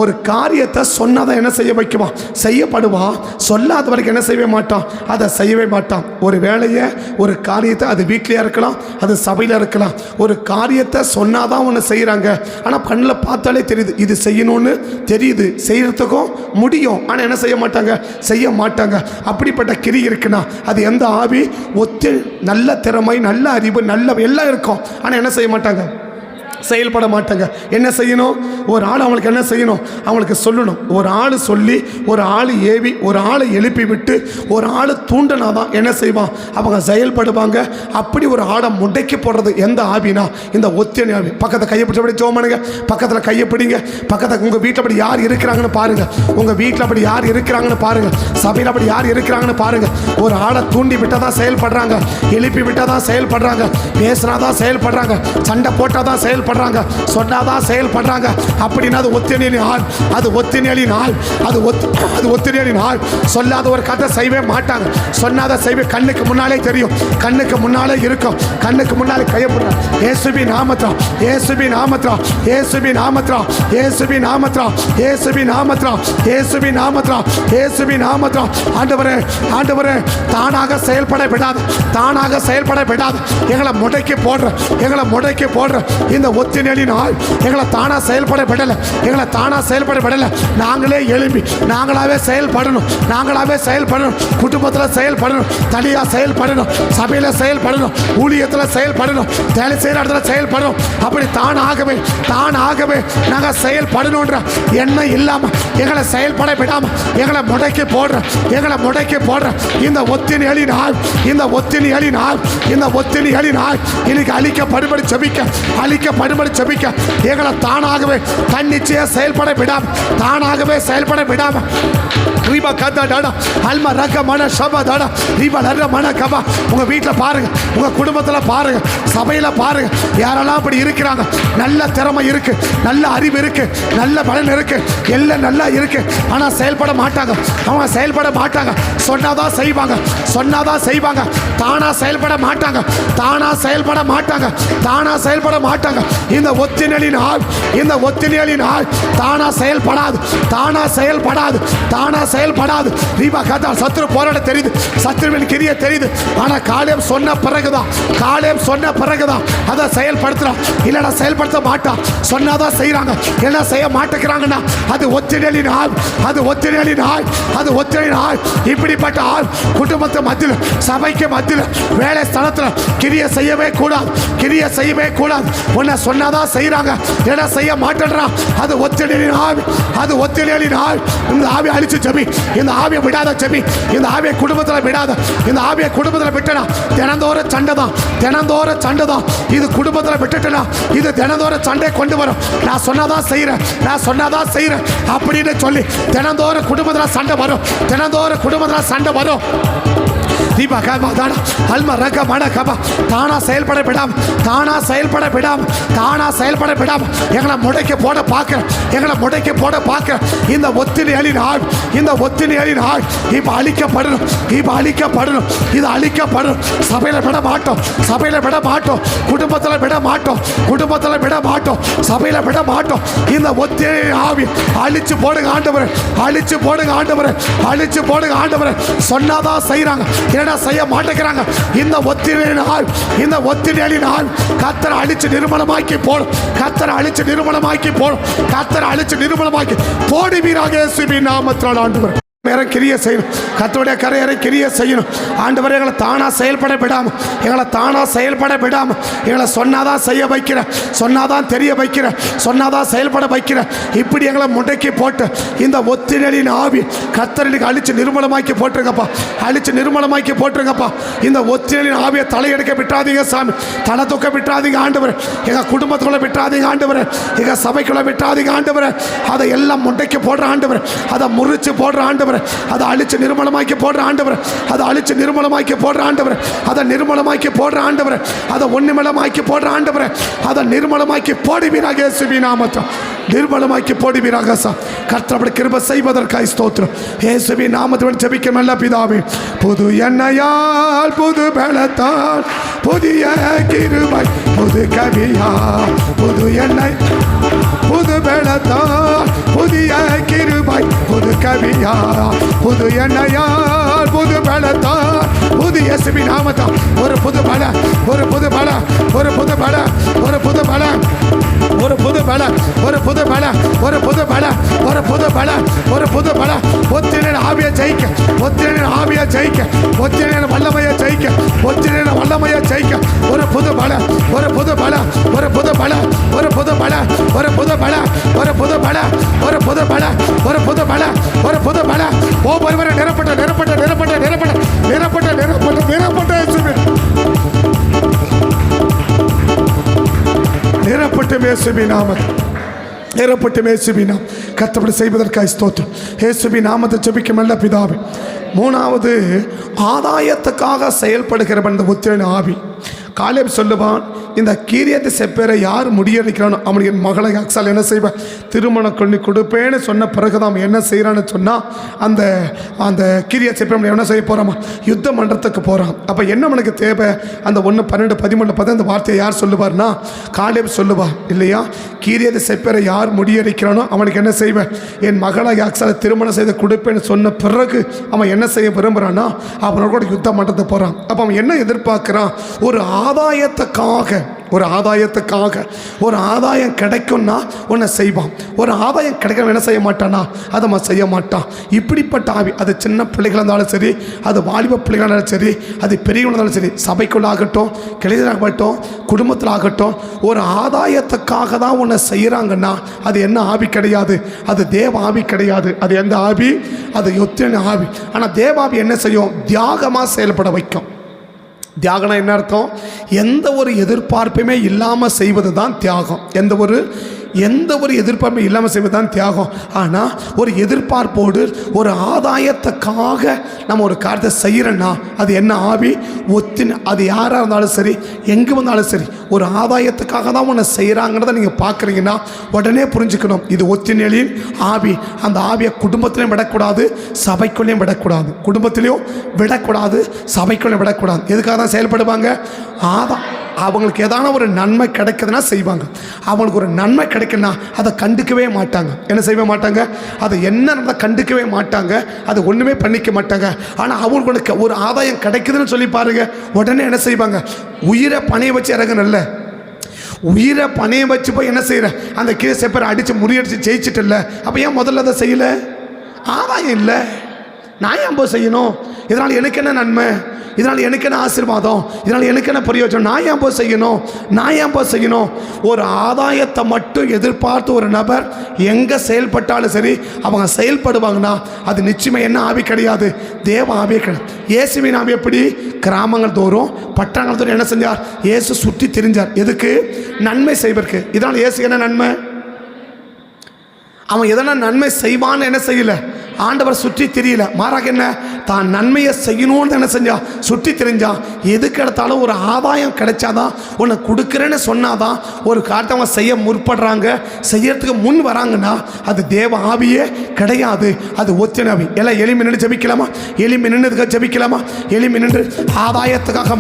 ஒரு காரியத்தை சொன்னாதான் என்ன செய்ய வைக்குவான், செய்யப்படுவான். சொல்லாத வரைக்கும் என்ன செய்யவே மாட்டான், அதை செய்யவே மாட்டான். ஒரு வேலையை, ஒரு காரியத்தை, அது வீட்லையா இருக்கலாம், அது சபையில் இருக்கலாம். ஒரு காரியத்தை சொன்னாதான் ஒன்று செய்கிறாங்க. ஆனால் கண்ணில் பார்த்தாலே தெரியுது, இது செய்யணும்னு தெரியுது, செய்யறதுக்கும் முடியும். ஆனால் என்ன செய்ய மாட்டாங்க, செய்ய மாட்டாங்க. அப்படிப்பட்ட கிரி இருக்குன்னா அது எந்த ஆவி, நல்ல திறமை, நல்ல அறிவு, நல்ல எல்லாம் இருக்கும். ஆனால் என்ன செய்ய மாட்டாங்க, செயல்பட மாட்டாங்க. என்ன செய்யணும், ஒரு ஆள் அவங்களுக்கு என்ன செய்யணும், அவங்களுக்கு சொல்லணும். ஒரு ஆள் சொல்லி, ஒரு ஆள் ஏவி, ஒரு ஆளை எழுப்பி விட்டு, ஒரு ஆள் தூண்டினாதான் என்ன செய்வான், அவங்க செயல்படுவாங்க. அப்படி ஒரு ஆளை முடக்கி போடுறது எந்த ஆவினா, இந்த ஒத்தினை ஆவி. பக்கத்தை கையப்பிடிச்சபடி ஜோமனுங்க, பக்கத்தில் கையப்பிடிங்க. பக்கத்தில் உங்கள் வீட்டில் அப்படி யார் இருக்கிறாங்கன்னு பாருங்க, உங்கள் வீட்டில் அப்படி யார் இருக்கிறாங்கன்னு பாருங்க, சபையில் அப்படி யார் இருக்கிறாங்கன்னு பாருங்க. ஒரு ஆளை தூண்டி விட்டால் தான் செயல்படுறாங்க, எழுப்பி விட்டால் தான் செயல்படுறாங்க, பேசினாதான் செயல்படுறாங்க, சண்டை போட்டால் தான் செயல்படுறாங்க, சொன்னாதான் செயல்படுறாங்க. அப்படின்னா அது ஒத்தினையின் ஆள், அது ஒத்தினையின் ஆள், அது ஒத்தினையின் ஆள். சொல்லாத ஒரு கதை செய்யவே மாட்டாங்க, சொன்னாத செய்வே. கண்ணுக்கு முன்னாலே தெரியும், கண்ணுக்கு முன்னாலே இருக்கும், கண்ணுக்கு முன்னாலே கையப்படுறாங்க. இயேசுவின் நாமத்தில், இயேசுவின் நாமத்தில், இயேசுவின் நாமத்தில், இயேசுவின் நாமத்தில், இயேசுவின் நாமத்தில், இயேசுவின் நாமத்தில், இயேசுவின் நாமத்தில். ஆண்டவரே, ஆண்டவரே, தானாக செயல்பட விடாது, தானாக செயல்பட விடாது. எங்களை முடக்கி போடுற, எங்களை முடக்கி போடுற இந்த ஒத்தினையின் ஆள் எங்களை தானா செயல்பட விடலை, எங்களை தானா செயல்பட விடலை. நாங்களே எழுப்பி நாங்களாவே செயல்படணும், நாங்களாவே செயல்படணும். குடும்பத்தில் செயல்படணும், தனியாக செயல்படணும், சபையில் செயல்படணும், ஊழியத்தில் செயல்படணும், வேலை செய்கிற இடத்துல செயல்படணும். அப்படி தானாகவே தானாகவே நாங்கள் செயல்படணுன்ற எண்ணம் இல்லாமல் எங்களை செயல்பட விடாமல் எங்களை முடக்கி போடுற, எங்களை முடக்கி போடுற இந்த ஒத்தினையின் ஆள், இந்த ஒத்தினையின் ஆள், இந்த ஒத்தினையின் ஆள் இன்னைக்கு அழிக்கப்படும்படி ஜெபிக்க, அழிக்கப்படும்படி ஜெபிக்க. எங்களை தானாகவே தன்னிச்சையா செயல்பட விடாம, தானாகவே செயல்பட விடாம ரீபா கதா டாடா அல்மா ரக மன ஷபா டாடா ரீபா லர மன கபா. உங்க வீட்டில் பாருங்க, உங்க குடும்பத்தில் பாருங்க, சபையில் பாருங்க, யாரெல்லாம் அப்படி இருக்கிறாங்க. நல்ல திறமை இருக்கு, நல்ல அறிவு இருக்கு, நல்ல பலன் இருக்கு, எல்லாம் நல்லா இருக்கு. ஆனா செயல்பட மாட்டாங்க, அவங்க செயல்பட மாட்டாங்க. சொன்னாதான் செய்வாங்க, சொன்னாதான் செய்வாங்க. தானா செயல்பட மாட்டாங்க, தானா செயல்பட மாட்டாங்க, தானா செயல்பட மாட்டாங்க. இந்த ஒத்தினையின் ஆள், இந்த ஒத்தினையின் ஆள் தானா செயல்படாது, தானா செயல்படாது, தானா செயல்படாது. ரீபா கதா சத்துரு போராட தெரியுது, சத்துருவின் கிரியை தெரியுது. ஆனா காலேப் சொன்ன பிறகுதான், காலேப் சொன்ன பிறகுதான் அதை செயல்படுத்துறான். இல்லைன்னா செயல்படுத்த மாட்டான். சொன்னாதான் செய்யறாங்க, என்ன செய்ய மாட்டேங்கிறாங்கன்னா அது ஒத்தினையின் ஆள், அது ஒத்தினையின் ஆள், அது ஒத்தினையின் ஆள். இப்படிப்பட்ட ஆள் குடும்பத்தை மத்தியில், சபைக்கு மத்தியில், வேலை ஸ்தலத்தில் கிரியை செய்யவே கூடாது, கிரியை செய்யவே கூடாது. உன்னை சொன்னாதான் செய்யறாங்க, என்ன செய்ய மாட்டேன்றான். அது ஒத்தினையின் ஆவி, அது ஒத்தினையின் ஆள். இந்த ஆவி அழிச்சு ஜெபி, இந்த ஆவியை விடாத ஜெபி, இந்த ஆவியை குடும்பத்தில் விடாத. இந்த ஆவியை குடும்பத்தில் விட்டனா தினந்தோறும் சண்டை தான், தினந்தோறும் சண்டை தான். இது குடும்பத்தில் விட்டுட்டனா இது தினந்தோறும் சண்டை கொண்டு வரும். நான் சொன்னாதான் செய்யறேன், நான் சொன்னாதான் செய்யறேன் அப்படின்னு சொல்லி தினந்தோறும் குடும்பத்தில் சண்டை வரும், தினந்தோறும் குடும்பத்தில் சண்டை வரும். தானா செயல்பட விடாம, தானா செயல்பட விடாம, தானா செயல்பட விடாம எங்களை முடக்கி போட பார்க்க, எங்களை முடக்கி போட பார்க்க. இந்த ஒத்தினையின் ஆள், இந்த ஒத்தினையின் ஆள் இப்ப அழிக்கப்படணும், இப்ப அழிக்கப்படணும், இது அழிக்கப்படணும். சபையில விட மாட்டோம், சபையில விட மாட்டோம், குடும்பத்தில் விட மாட்டோம், குடும்பத்தில் விட மாட்டோம், சபையில விட மாட்டோம். இந்த ஒத்தினையின் ஆவி அழிச்சு போடுங்க ஆண்டவரே, அழிச்சு போடுங்க ஆண்டவரே, அழிச்சு போடுங்க ஆண்டவரே. சொன்னாதான் செய்யறாங்க, செய்ய மாட்டேங்கிறாங்க. இந்த ஒத்தினையின் ஆள், இந்த ஒத்தினையின் ஆள் கர்த்தரை அழிச்சு நிர்மலமாக்கி போடும், கர்த்தரை அழிச்சு நிர்மலமாக்கி போடும், கர்த்தரை அழிச்சு நிர்மலமாக்கி போடுவீராக இயேசுவின் நாமத்தில் ஆண்டவரே. கிரியை செய்யணும், கர்த்தருடைய கரையறை கிரியை செய்யணும். ஆண்டவரே எங்களை தானா செயல்பட விடாம, எங்களை தானா செயல்பட விடாம எங்களை சொன்னாதான் செய்ய வைக்கிற, சொன்னாதான் தெரிய வைக்கிற, சொன்னாதான் செயல்பட வைக்கிற. இப்படி எங்களை முடக்கி போட்டு இந்த ஒத்தினையின் ஆவி கர்த்தருக்கு அழிச்சு நிர்மலமாக்கி போட்டுருங்கப்பா, அழிச்சு நிர்மலமாக்கி போட்டுருங்கப்பா. இந்த ஒத்தினையின் ஆவியை தலையெடுக்க விட்டுறாதீங்க சாமி, தலை தூக்க விட்டுறாதீங்க ஆண்டவரே. எங்க குடும்பத்துக்குள்ள விட்டுறாதீங்க ஆண்டவரே, எங்க சபைக்குள்ள விட்டுறாதீங்க ஆண்டவரே. அதை எல்லாம் முடக்கி போடுற ஆண்டவரே, அதை முறிச்சு போடுற ஆண்டவரே. ஆண்டவர். அதை அழிச்சு நிர்மலமாக்கி போடுற ஆண்டவர். அதை அழிச்சு நிர்மலமாக்கி போடுற ஆண்டவர். அதை நிர்மலமாக்கி போடுற ஆண்டவர். அதை ஒண்ணுமில்லமாக்கி போடுற ஆண்டவர். அதை நிர்மலமாக்கி போடுவீராக இயேசுவின் நாமத்தில். நிர்மலமாக்கி போடுவீராக சா. கர்த்தர் கிருபை செய்வதற்காய் ஸ்தோத்திரம். இயேசுவின் நாமத்தில் ஜெபிக்கும் நல்ல பிதாவே. புது எண்ணெயால் புது பலத்தால் புதிய கிருபை புது கவியா புது எண்ணெய் புது பலத்தால் புதிய கிருபை புது கவியா புது எண்ணெயால் புது பலத்தால் புது இயேசுவின் நாமத்தில் ஒரு புது பல ஒரு புது பல ஒரு புது பல ஒரு புது பல ஒரு புது பல ஒரு புது பல ஒரு புது பல ஒரு புது பல ஒரு புது பல ஒத்தின ஆவியை ஜெயிக்க ஒத்தின ஆவியை ஜெயிக்க ஒத்தின வல்லமையை ஜெயிக்க ஒத்தின வல்லமையை ஜெயிக்க ஒரு புது பல ஒரு புது பல ஒரு புது பல ஒரு புது பல ஒரு புது பல ஒரு புது பல ஒரு புது பல ஒரு புது பல ஒரு புது பல ஒவ்வொருவரை நிரப்பட்ட நிரப்பட்ட நிரப்பட்ட நிரப்பட்ட நிரப்பட்ட நிரப்பட்ட நிரப்பட்ட நிரப்பட்ட இயேசுவின் நாமத்தில் நிரப்பட்ட இயேசுவின் நாமம் கர்த்தர் செய்வதற்காக ஸ்தோத்திரம். இயேசுவின் நாமத்தை ஜெபிக்கும் நல்ல பிதாவே. மூணாவது ஆதாயத்துக்காக செயல்படுகிறவன் இந்த உத்திரன் ஆவி. காலேப் சொல்லுவான், இந்த கீரியத்தை செப்பேரை யார் முடியடிக்கிறானோ அவனுக்கு என் மகளை அக்சால் என்ன செய்வேன், திருமணம் கொண்டு கொடுப்பேன்னு சொன்ன பிறகு தான் என்ன செய்கிறான்னு சொன்னால் அந்த அந்த கீரிய செப்பேரை என்ன செய்ய போகிறாமா, யுத்த மன்றத்துக்கு போகிறான். அப்போ என்ன அவனுக்கு தேவை, அந்த 1 12 13 10 அந்த வார்த்தையை யார் சொல்லுவார்னா காலேப் சொல்லுவார் இல்லையா. கீரியத்தை செப்பேரை யார் முடியடிக்கிறானோ அவனுக்கு என்ன செய்வேன், என் மகளை அக்சாலை திருமணம் செய்து கொடுப்பேன்னு சொன்ன பிறகு அவன் என்ன செய்ய விரும்புகிறான்னா அவனோட கூட யுத்த மன்றத்துக்கு போகிறான். அப்போ அவன் என்ன எதிர்பார்க்குறான், ஒரு ஆதாயத்துக்காக ஒரு ஆதாயத்துக்காக ஒரு ஆதாயம் கிடைக்கும்னா ஒன்று செய்வான். ஒரு ஆதாயம் கிடைக்க என்ன செய்ய மாட்டானா அதை அவன் செய்ய மாட்டான். இப்படிப்பட்ட ஆவி, அது சின்ன பிள்ளைகளாக இருந்தாலும் சரி, அது வாலிப பிள்ளைகளாக இருந்தாலும் சரி, அது பெரியவங்களாக இருந்தாலும் சரி, சபைக்குள்ளாகட்டும் கிளைகளாகட்டும் குடும்பத்தில் ஆகட்டும், ஒரு ஆதாயத்துக்காக தான் ஒன்று செய்கிறாங்கன்னா அது என்ன ஆவி கிடையாது, அது தேவ ஆவி கிடையாது. அது எந்த ஆவி, அது யுத்தின ஆவி. ஆனால் தேவாவி என்ன செய்யும், தியாகமாக செயல்பட வைக்கும். தியாகம்னா என்ன அர்த்தம், எந்த ஒரு எதிர்பார்ப்புமே இல்லாமல் செய்வது தான் தியாகம். எந்த ஒரு எதிர்பார்ப்பு இல்லாமல் செய்வது தான் தியாகம். ஆனால் ஒரு எதிர்பார்ப்போடு ஒரு ஆதாயத்துக்காக நம்ம ஒரு காரியத்தை செய்கிறோன்னா அது என்ன ஆவி, ஒத்தின். அது யாராக இருந்தாலும் சரி, எங்கே வந்தாலும் சரி, ஒரு ஆதாயத்துக்காக தான் ஒன்று செய்கிறாங்கிறத நீங்கள் பார்க்குறீங்கன்னா உடனே புரிஞ்சுக்கணும், இது ஒத்தினியலின் ஆவி. அந்த ஆவியை குடும்பத்திலையும் விடக்கூடாது, சபைக்குள்ளேயும் விடக்கூடாது. குடும்பத்திலையும் விடக்கூடாது, சபைக்குள்ளேயும் விடக்கூடாது. எதுக்காக தான் செயல்படுவாங்க, அவங்களுக்கு ஏதான ஒரு நன்மை கிடைக்குதுன்னா செய்வாங்க. அவங்களுக்கு ஒரு நன்மை கிடைக்குன்னா அதை கண்டுக்கவே மாட்டாங்க. என்ன செய்ய மாட்டாங்க, அதை என்ன கண்டுக்கவே மாட்டாங்க, அதை ஒன்றுமே பண்ணிக்க மாட்டாங்க. ஆனால் அவங்களுக்கு ஒரு ஆதாயம் கிடைக்குதுன்னு சொல்லி பாருங்க, உடனே என்ன செய்வாங்க, உயிரை பணைய வச்சு இறங்கணும்ல, உயிரை பணைய வச்சு போய் என்ன செய்கிற, அந்த கீழே செப்பரை அடித்து முறியடிச்சு ஜெயிச்சுட்டு இல்லை. அப்போ ஏன் முதல்ல அதை செய்யலை, ஆதாயம் இல்லை, நான் ஏன் போய் செய்யணும், இதனால் எனக்கு என்ன நன்மை, இதனால் எனக்கு என்ன ஆசீர்வாதம், இதனால் எனக்கு என்ன பிரயோஜனம், நான் ஏன் போய் செய்யணும், நான் ஏன் போய் செய்யணும். ஒரு ஆதாயத்தை மட்டும் எதிர்பார்த்து ஒரு நபர் எங்கே செயல்பட்டாலும் சரி, அவங்க செயல்படுவாங்கன்னா அது நிச்சயமாக என்ன ஆவி கிடையாது, தேவ ஆவியே கிடையாது. இயேசுவின் ஆவி எப்படி, கிராமங்கள் தோறும் பட்டணங்கள் தோறும் என்ன செஞ்சார், இயேசு சுற்றி திரிஞ்சார். எதுக்கு, நன்மை செய்வதற்கு. இதனால் இயேசு என்ன நன்மை, அவன் எதனா நன்மை செய்வான்னு என்ன செய்யலை, ஆண்டவர் சுற்றி தெரியல, மாறாக என்ன, தான் நன்மையை செய்யணும்னு என்ன செஞ்சா, சுற்றி தெரிஞ்சான். எதுக்கு எடுத்தாலும் ஒரு ஆதாயம் கிடைச்சாதான், உன்னை கொடுக்குறேன்னு சொன்னாதான் ஒரு காரியத்தை அவங்க செய்ய முற்படுறாங்க, செய்யறதுக்கு முன் வராங்கன்னா அது தேவ ஆவியே கிடையாது, அது ஒத்தினாவி. எல்லாம் எளிமை நின்று ஜபிக்கலாமா, எளிமை நின்றுக்காக ஜபிக்கலாமா, எளிமை நின்று ஆதாயத்துக்காக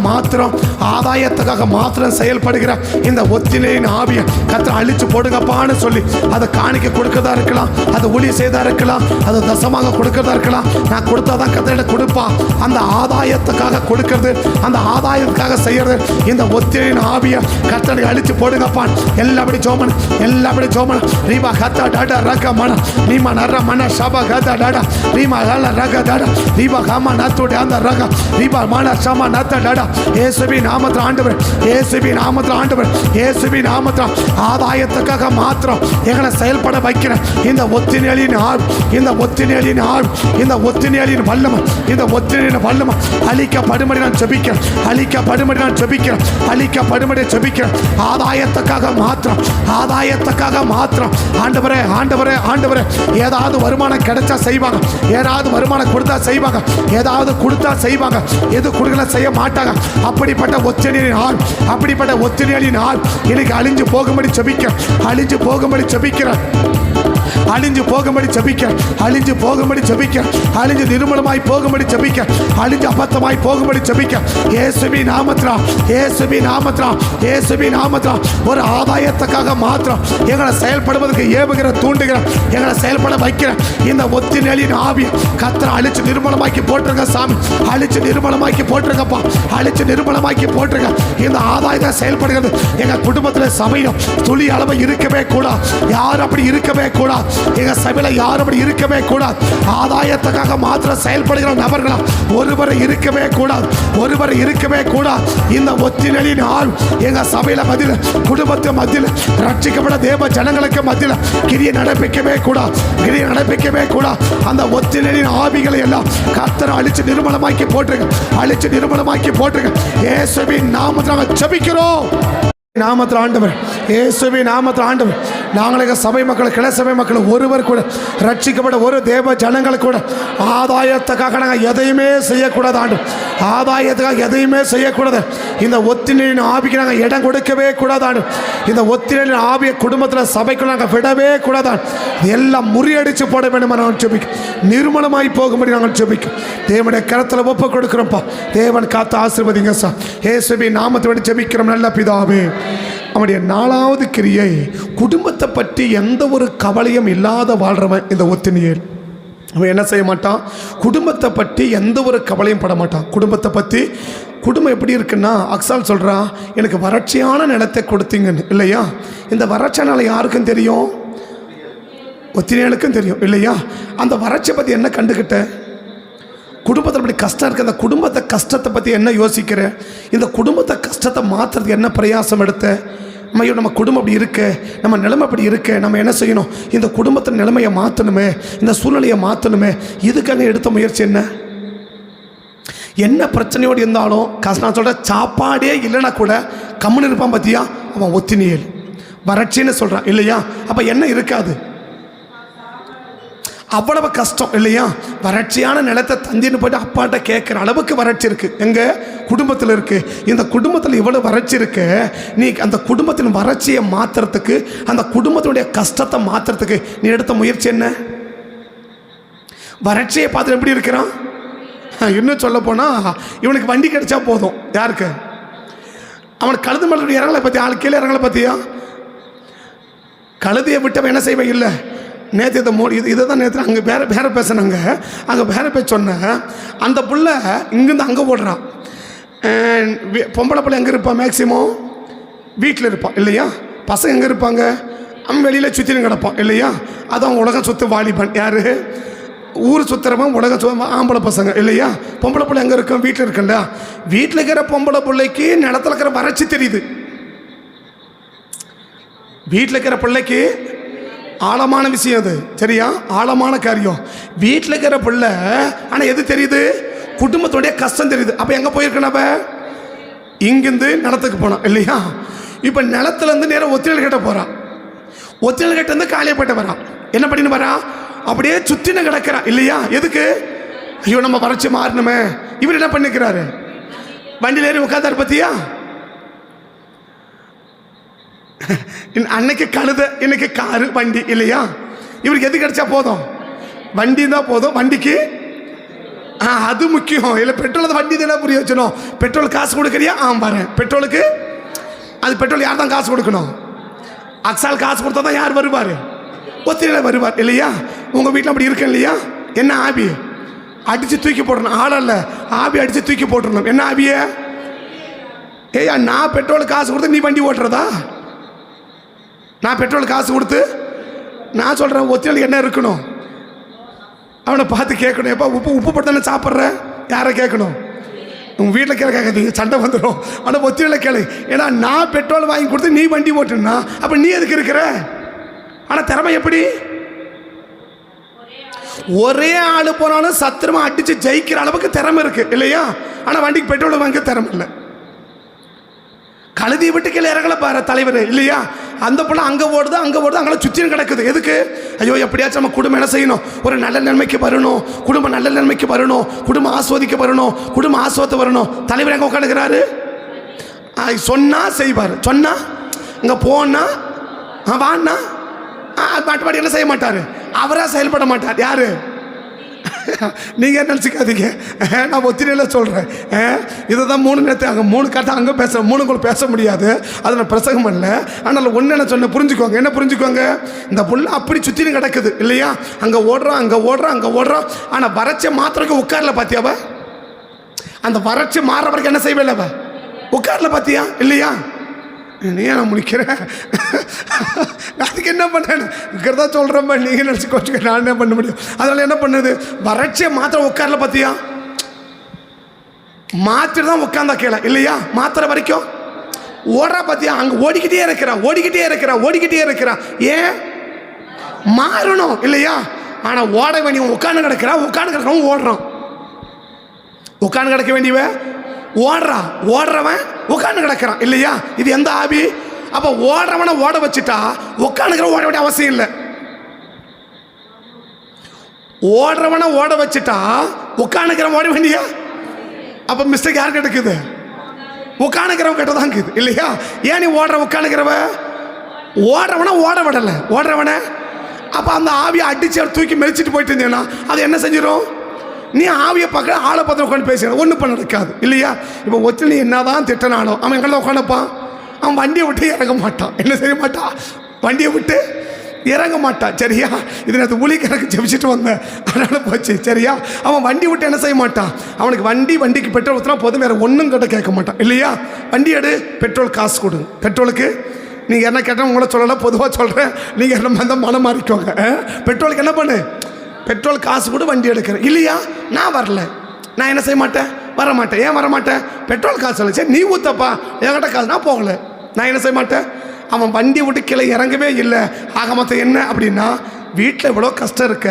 மாத்திரம் செயல்படுகிற இந்த ஒத்தினையின் ஆவியை கர்த்தர் அழிச்சு போடுங்கப்பான்னு சொல்லி அதை காணிக்க கொடுக்கறதா இருக்கலாம், அதை ஊழிய செய்தா இருக்கலாம், அதை தசமாக கொடுக்கறதா இருக்கலாம். நான் கொடுத்தாதான் கர்த்தரிடம் கொடுப்பா. அந்த ஆதாயத்துக்காக கொடுக்கறது, அந்த ஆதாயத்துக்காக செய்யறது, இந்த ஒத்திரையின் ஆவியை கர்த்தரை அழிச்சு போடுங்கப்பான். எல்லாபடி ஜோமன், எல்லாபடி ஜோமன். ரீமா கத்தா டாடா ரக மன, ரீமா நர மன ஷபா கதா டாடா, ரீமா ஹல ரக டாடா, ரீமா காமா நத்தோட அந்த ரக, ரீமா மன ஷமா நத்த டாடா. இயேசுவின் நாமத்தில் ஆண்டவர், இயேசுவின் நாமத்தில் ஆண்டவர், இயேசுவின் நாமத்தில் ஆதாயத்துக்காக மாத்திரம் எங்களை செயல்பட வைக்கிற இந்த ஒத்தினையின் ஆவி, இந்த ஒத்தினை ஒத்தினேலின் ஆவி, இந்த ஒத்தினேலின் வல்லமை, இந்த ஒத்தினேலின் வல்லமை அழிக்கப்படும்படி நான் ஜெபிக்கிறேன், அழிக்கப்படும்படி நான் ஜெபிக்கிறேன், அழிக்கப்படும்படி ஜெபிக்கிறேன். ஆதாயத்துக்காக மாத்திரம், ஆதாயத்துக்காக மாத்திரம். ஆண்டவரே ஆண்டவரே ஆண்டவரே, ஏதாவது வருமானம் கிடைச்சா செய்வாங்க, ஏதாவது வருமானம் கொடுத்தா செய்வாங்க, ஏதாவது கொடுத்தா செய்வாங்க, எது கொடுக்கல செய்ய மாட்டாங்க. அப்படிப்பட்ட ஒத்தினேலின் ஆவி, அப்படிப்பட்ட ஒத்தினேலின் ஆவி இன்னைக்கு அழிஞ்சு போகும்படி ஜெபிக்கிறேன், அழிஞ்சு போகும்படி ஜெபிக்கிறேன், அழிஞ்சு போகும்படி ஜெபிக்கிறேன், அழிஞ்சு போகும்படி ஜெபிக்கிறேன், அழிஞ்சு நிர்மூலமாய் போகும்படி ஜெபிக்கிறேன், அழிஞ்சு அபத்தமாய் போகும்படி ஜெபிக்கிறேன். இயேசுவின் நாமத்தினால், இயேசுவின் நாமத்தினால், இயேசுவின் நாமத்தினால் ஒரு ஆதாயத்துக்காக மாத்திரம் எங்களை செயல்படுவதற்கு ஏவுகிற தூண்டுகிற, எங்களை செயல்பட வைக்கிற இந்த ஒத்தினேலின் ஆவியை கர்த்தர் அழிச்சு நிர்மூலமாக்கி போட்டுருங்க சாமி, அழிச்சு நிர்மூலமாக்கி போட்டுருங்கப்பா, அழிச்சு நிர்மூலமாக்கி போட்டுருங்க. இந்த ஆதாயத்தை செயல்படுகிறது எங்கள் குடும்பத்தில் சபையும் துளி அளவு இருக்கவே கூடாது, யார் அப்படி இருக்கவே கூடாது, எங்க சபையில யாரும் அப்படி இருக்கவே கூடாது. ஆதாயத்துக்காக மாத்திரம் செயல்படுகிற நபர்களா ஒருவரை இருக்கவே கூடாது, ஒருவரை இருக்கவே கூடாது. இந்த ஒத்தினேலின் ஆவி எங்க சபையில மத்தியில், குடும்பத்து மத்தியில், ரட்சிக்கப்பட தேவ ஜனங்களுக்கு மத்தியில் கிரியை நடப்பிக்கவே கூடாது, கிரியை நடப்பிக்கவே கூடாது. அந்த ஒத்தினேலின் ஆவிகளை எல்லாம் கர்த்தர் அழிச்சு நிர்மூலமாக்கி போட்டுருங்க, அழிச்சு நிர்மூலமாக்கி போட்டுருங்க. இயேசுவின் நாமத்தில் நாங்கள் ஜெபிக்கிறோம். நாமத்தில் ஆண்டவர், இயேசுவின் நாமத்தில் ஆண்டவர், நாங்கள் சபை மக்கள், கிளை சபை மக்கள் ஒருவர் கூட ரட்சிக்கப்பட ஒரு தேவ ஜனங்கள் கூட ஆதாயத்துக்காக நாங்கள் எதையுமே செய்யக்கூடாது. ஆண்டு ஆதாயத்துக்காக எதையுமே செய்யக்கூடாது. இந்த ஒத்தினேலின் ஆவிக்கு நாங்கள் இடம் கொடுக்கவே கூடாது. ஆண்டு இந்த ஒத்தினேலின் ஆவியை குடும்பத்தில் சபைக்குள்ள நாங்கள் விடவே கூடாது. எல்லாம் முறியடிச்சு போட வேண்டும். நாங்கள் ஜெபிக்கும், நிர்மூலமாய் போகும்படி நாங்கள் ஜெபிக்கும். தேவனுடைய கரத்தில் ஒப்பு கொடுக்குறோம்ப்பா. தேவன் காத்து ஆசீர்வதிங்க சார். இயேசுவின் நாமத்தை விட ஜெபிக்கிறோம் நல்ல பிதாவே. அவனுடைய 4வது கிரியை, குடும்பத்தை பற்றி எந்த ஒரு கவலையும் இல்லாத வாழ்றவன் இந்த ஒத்தினியேல். அவன் என்ன செய்ய மாட்டான், குடும்பத்தை பற்றி எந்த ஒரு கவலையும் பட மாட்டான். குடும்பத்தை பற்றி, குடும்பம் எப்படி இருக்குன்னா, அக்சால் சொல்கிறான், எனக்கு வறட்சியான நிலத்தை கொடுத்தீங்கன்னு இல்லையா. இந்த வறட்சியான நிலம் யாருக்கும் தெரியும், ஒத்தினியேலுக்கும் தெரியும் இல்லையா. அந்த வறட்சியை பற்றி என்ன கண்டுக்கிட்ட, குடும்பத்தில் அப்படி கஷ்டம் இருக்குது, அந்த குடும்பத்தை கஷ்டத்தை பற்றி என்ன யோசிக்கிற, இந்த குடும்பத்தை கஷ்டத்தை மாற்றுறதுக்கு என்ன பிரயாசம் எடுத்த. ஐயோ நம்ம குடும்பம் அப்படி இருக்கு, நம்ம நிலைமை அப்படி இருக்கு, நம்ம என்ன செய்யணும், இந்த குடும்பத்தின் நிலைமையை மாற்றணுமே, இந்த சூழ்நிலையை மாற்றணுமே. இதுக்காக எடுத்த முயற்சி என்ன, என்ன பிரச்சனையோடு இருந்தாலும் நான் சொல்கிற சாப்பாடே இல்லைன்னா கூட கம்முன்னு இருப்பான். பார்த்தியா, அவன் ஒத்தினியேல். வறட்சின்னு சொல்கிறான் இல்லையா. அப்போ என்ன இருக்காது, அவ்வளவு கஷ்டம் இல்லையா. வறட்சியான நிலத்தை தந்தின்னு போய்ட்டு அப்பாட்ட கேட்குற அளவுக்கு வறட்சி இருக்குது எங்கள் குடும்பத்தில் இருக்குது. இந்த குடும்பத்தில் இவ்வளோ வறட்சி இருக்கு, நீ அந்த குடும்பத்தின் வறட்சியை மாற்றுறதுக்கு, அந்த குடும்பத்தினுடைய கஷ்டத்தை மாற்றுறதுக்கு நீ எடுத்த முயற்சி என்ன. வறட்சியை பார்த்து எப்படி இருக்கிறான். இன்னும் சொல்ல போனால் இவனுக்கு வண்டி கிடைச்சா போதும். யாருக்கு, அவனுக்கு கழுது மலை இறங்கலை பற்றி, ஆள் கீழே இறங்கலை பார்த்தியா. கழுதையை விட்டவன் என்ன செய்வேன் இல்லை. நேற்று இதை தான் நேற்று அங்கே வேற பேசினாங்க. அங்கே வேற பேச சொன்னேன். அந்த புள்ள இங்கேருந்து அங்கே ஓடுறான். பொம்பளை பிள்ளை எங்கே இருப்பான், மேக்சிமம் வீட்டில் இருப்பான் இல்லையா. பசங்க எங்கே இருப்பாங்க, அவன் வெளியில் சுற்றின்னு கிடப்பான் இல்லையா. அதான் உலகம் சுற்று வாலிபன். யார், ஊர் சுற்றுறவன் உலகம் சுத்த ஆம்பளை பசங்க இல்லையா. பொம்பளை பிள்ளை எங்கே இருக்கும், வீட்டில் இருக்குல்ல. வீட்டில் இருக்கிற பொம்பளை பிள்ளைக்கு நிலத்தில் இருக்கிற வறட்சி தெரியுது. வீட்டில் இருக்கிற பிள்ளைக்கு ஆழமான விஷயம் அது, சரியா, ஆழமான காரியம். வீட்டில் இருக்கிற பிள்ளை ஆனால் எது தெரியுது, குடும்பத்துடைய கஷ்டம் தெரியுது. அப்போ எங்கே போயிருக்கணும், இங்கேருந்து நிலத்துக்கு போனான் இல்லையா. இப்போ நிலத்துலேருந்து நேரம் ஒத்தினேல் கிட்ட போகிறான். ஒத்தினேல் கிட்ட இருந்து காளியப்பேட்டை வரான். என்ன பண்ணின்னு வரான், அப்படியே சுற்றின கிடக்கிறான் இல்லையா. எதுக்கு, ஐயோ நம்ம வறட்சி மாறணுமே. இவர் என்ன பண்ணிக்கிறாரு, வண்டியில் ஏறி உட்காந்தாரு பார்த்தியா. அன்னைக்கு கழுத, இன்னைக்கு காரு வண்டி இல்லையா. இவருக்கு எது கிடைச்சா போதும், வண்டி தான் போதும். வண்டிக்கு அது முக்கியம் இல்லை. பெட்ரோல் வண்டி தானே புரிய வச்சணும். பெட்ரோல் காசு கொடுக்குறியா, வரேன். பெட்ரோலுக்கு அது பெட்ரோல் யார் தான் காசு கொடுக்கணும், அக்சால் காசு கொடுத்தா தான் யார் வருவார், ஒத்தினேல் வருவார் இல்லையா. உங்கள் வீட்டில் அப்படி இருக்கு இல்லையா. என்ன ஆபி அடித்து தூக்கி போடணும், ஆளல்ல ஆபி அடித்து தூக்கி போட்டுடணும். என்ன ஆபிய, ஏய்யா நான் பெட்ரோல் காசு கொடுத்து நீ வண்டி ஓட்டுறதா, நான் பெட்ரோல் காசு கொடுத்து நான் சொல்கிறேன். ஒத்தினேலுக்கு என்ன இருக்கணும், அவனை பார்த்து கேட்கணும். எப்போ உப்பு போட்டு தானே சாப்பிட்ற, யாரை கேட்கணும், உங்கள் வீட்டில் கேட்காதீங்க, சண்டை வந்துடும். ஆனால் ஒத்தினேல் கேளு. ஏன்னா நான் பெட்ரோல் வாங்கி கொடுத்து நீ வண்டி ஓட்டுனா அப்போ நீ எதுக்கு இருக்கிற. ஆனால் திறமை எப்படி, ஒரே ஆள் போனாலும் சத்திரமா அடிச்சு ஜெயிக்கிற அளவுக்கு திறமை இருக்கு இல்லையா? ஆனா வண்டிக்கு பெட்ரோல் வாங்க திறமை இல்லை. கழுதி விட்டு கீழே இறங்கல பாரு தலைவர் இல்லையா? அந்த பிள்ளை அங்கே ஓடுது அங்கே சுற்றியும் கிடக்குது. எதுக்கு? ஐயோ எப்படியாச்சும் நம்ம குடும்பம் என்ன செய்யணும், ஒரு நல்ல நிலைமைக்கு வரணும், குடும்பம் நல்ல நிலைமைக்கு வரணும், குடும்பம் ஆஸ்வதிக்க வரணும், குடும்பம் ஆஸ்வத்தை வரணும். தலைவர் எங்கே உட்காந்துக்கிறாரு? சொன்னா செய்வார், சொன்னா இங்கே போனா வான்னா பாட்டுப்பாடி என்ன செய்ய மாட்டார், அவராக செயல்பட மாட்டார். யாரு? நீங்கள் என்ன நினச்சிக்காதீங்க, நான் ஒத்திரையில் சொல்கிறேன். இதை தான் 3 நேரத்தை அங்கே 3 கரெக்டாக அங்கே பேசுகிறேன், 3 கூட பேச முடியாது, அதை நான் பிரசங்கம் பண்ணல. ஆனால் ஒன்று என்ன சொன்ன புரிஞ்சுக்கோங்க. என்ன புரிஞ்சுக்கோங்க? இந்த புள்ள அப்படி சுற்றின்னு கிடக்குது இல்லையா? அங்கே ஓடுறான். ஆனால் வறட்சி மாத்திரக்கு உட்காரல பார்த்தியாவ? அந்த வறட்சி மாற வரைக்கும் என்ன செய்வே இல்லவ? உட்காரல பார்த்தியா இல்லையா? நீ நான் முடிக்கிறேன், அதுக்கு என்ன பண்ணேன் இருக்கிறதா சொல்கிறேன். நீங்கள் நினச்சி கோச்சுக்க, நான் என்ன பண்ண முடியும்? அதனால் என்ன பண்ணுது? வறட்சியை மாத்திரம் உட்காரல பார்த்தியா? மாத்திரை தான் உட்காந்தா கீழே இல்லையா? மாத்திரை வரைக்கும் ஓடுறா பார்த்தியா? அங்கே ஓடிக்கிட்டே இருக்கிறா. ஏன்? மாறணும் இல்லையா? ஆனால் ஓட வேண்டியவன் உட்காந்து கிடக்கிறவன் ஓடுறான். உட்காந்து கிடக்க வேண்டியவன் ஓடுறவன் உட்காந்து கிடக்கிறான் இல்லையா? இது எந்த ஆவி? அப்ப ஓடுறவனை ஓட வச்சுட்டா உட்காந்துக்கிறவன் ஓட வேண்டிய அவசியம் இல்லை. ஓடுறவனை ஓட வச்சுட்டா உட்காந்துக்கிறவன் ஓட வேண்டிய அப்ப மிஸ்டேக் யார் கிடக்குது? உட்காந்துக்கிறவன் கிட்டதான் இருக்குது இல்லையா? ஏன் நீ உட்காந்துக்கிறவ ஓடுறவனை ஓட விடலை. ஓடுறவனை அப்ப அந்த ஆவியை அடிச்சு தூக்கி மெரிச்சிட்டு போயிட்டு இருந்தேன்னா அது என்ன செஞ்சிடும்? நீ ஆவியை பார்க்க ஆளை பார்த்து உட்காந்து பேசுகிற ஒன்றும் பண்ண நடக்காது இல்லையா? இப்போ ஒத்து நீ என்ன தான் திட்டனானோ அவன் எங்கே உட்காந்துப்பான்? அவன் வண்டியை விட்டு இறங்க மாட்டான். என்ன செய்ய மாட்டான்? வண்டியை விட்டு இறங்க மாட்டான். சரியா? இது நேற்று ஊழியக்காரருக்கு ஜெபிச்சுட்டு வந்தேன், அதனால போச்சு. சரியா? அவன் வண்டி விட்டு என்ன செய்ய மாட்டான்? அவனுக்கு வண்டிக்கு பெட்ரோல் ஊற்றினா போதும், வேறு ஒன்றும் கிட்ட கேட்க மாட்டான் இல்லையா? வண்டி எடு, பெட்ரோல் காசு கொடுங்க. பெட்ரோலுக்கு நீங்கள் என்ன கேட்டால் உங்களை சொல்லலை, பொதுவாக சொல்கிறேன். நீங்கள் என்ன அந்த மனம் மாறிக்கோங்க. பெட்ரோலுக்கு என்ன பண்ணு? பெட்ரோல் காசு கூட வண்டி எடுக்கிறேன் இல்லையா? நான் வரல, நான் என்ன செய்ய மாட்டேன்? வர மாட்டேன். ஏன் வர மாட்டேன்? பெட்ரோல் காசு இல்லை. சரி நீ ஊற்றப்பா, என்கிட்ட காசு, நான் போகலை, நான் என்ன செய்ய மாட்டேன்? அவன் வண்டி விட்டு கீழே இறங்கவே இல்லை. ஆக மொத்தம் என்ன அப்படின்னா, வீட்டில் இவ்வளோ கஷ்டம் இருக்க,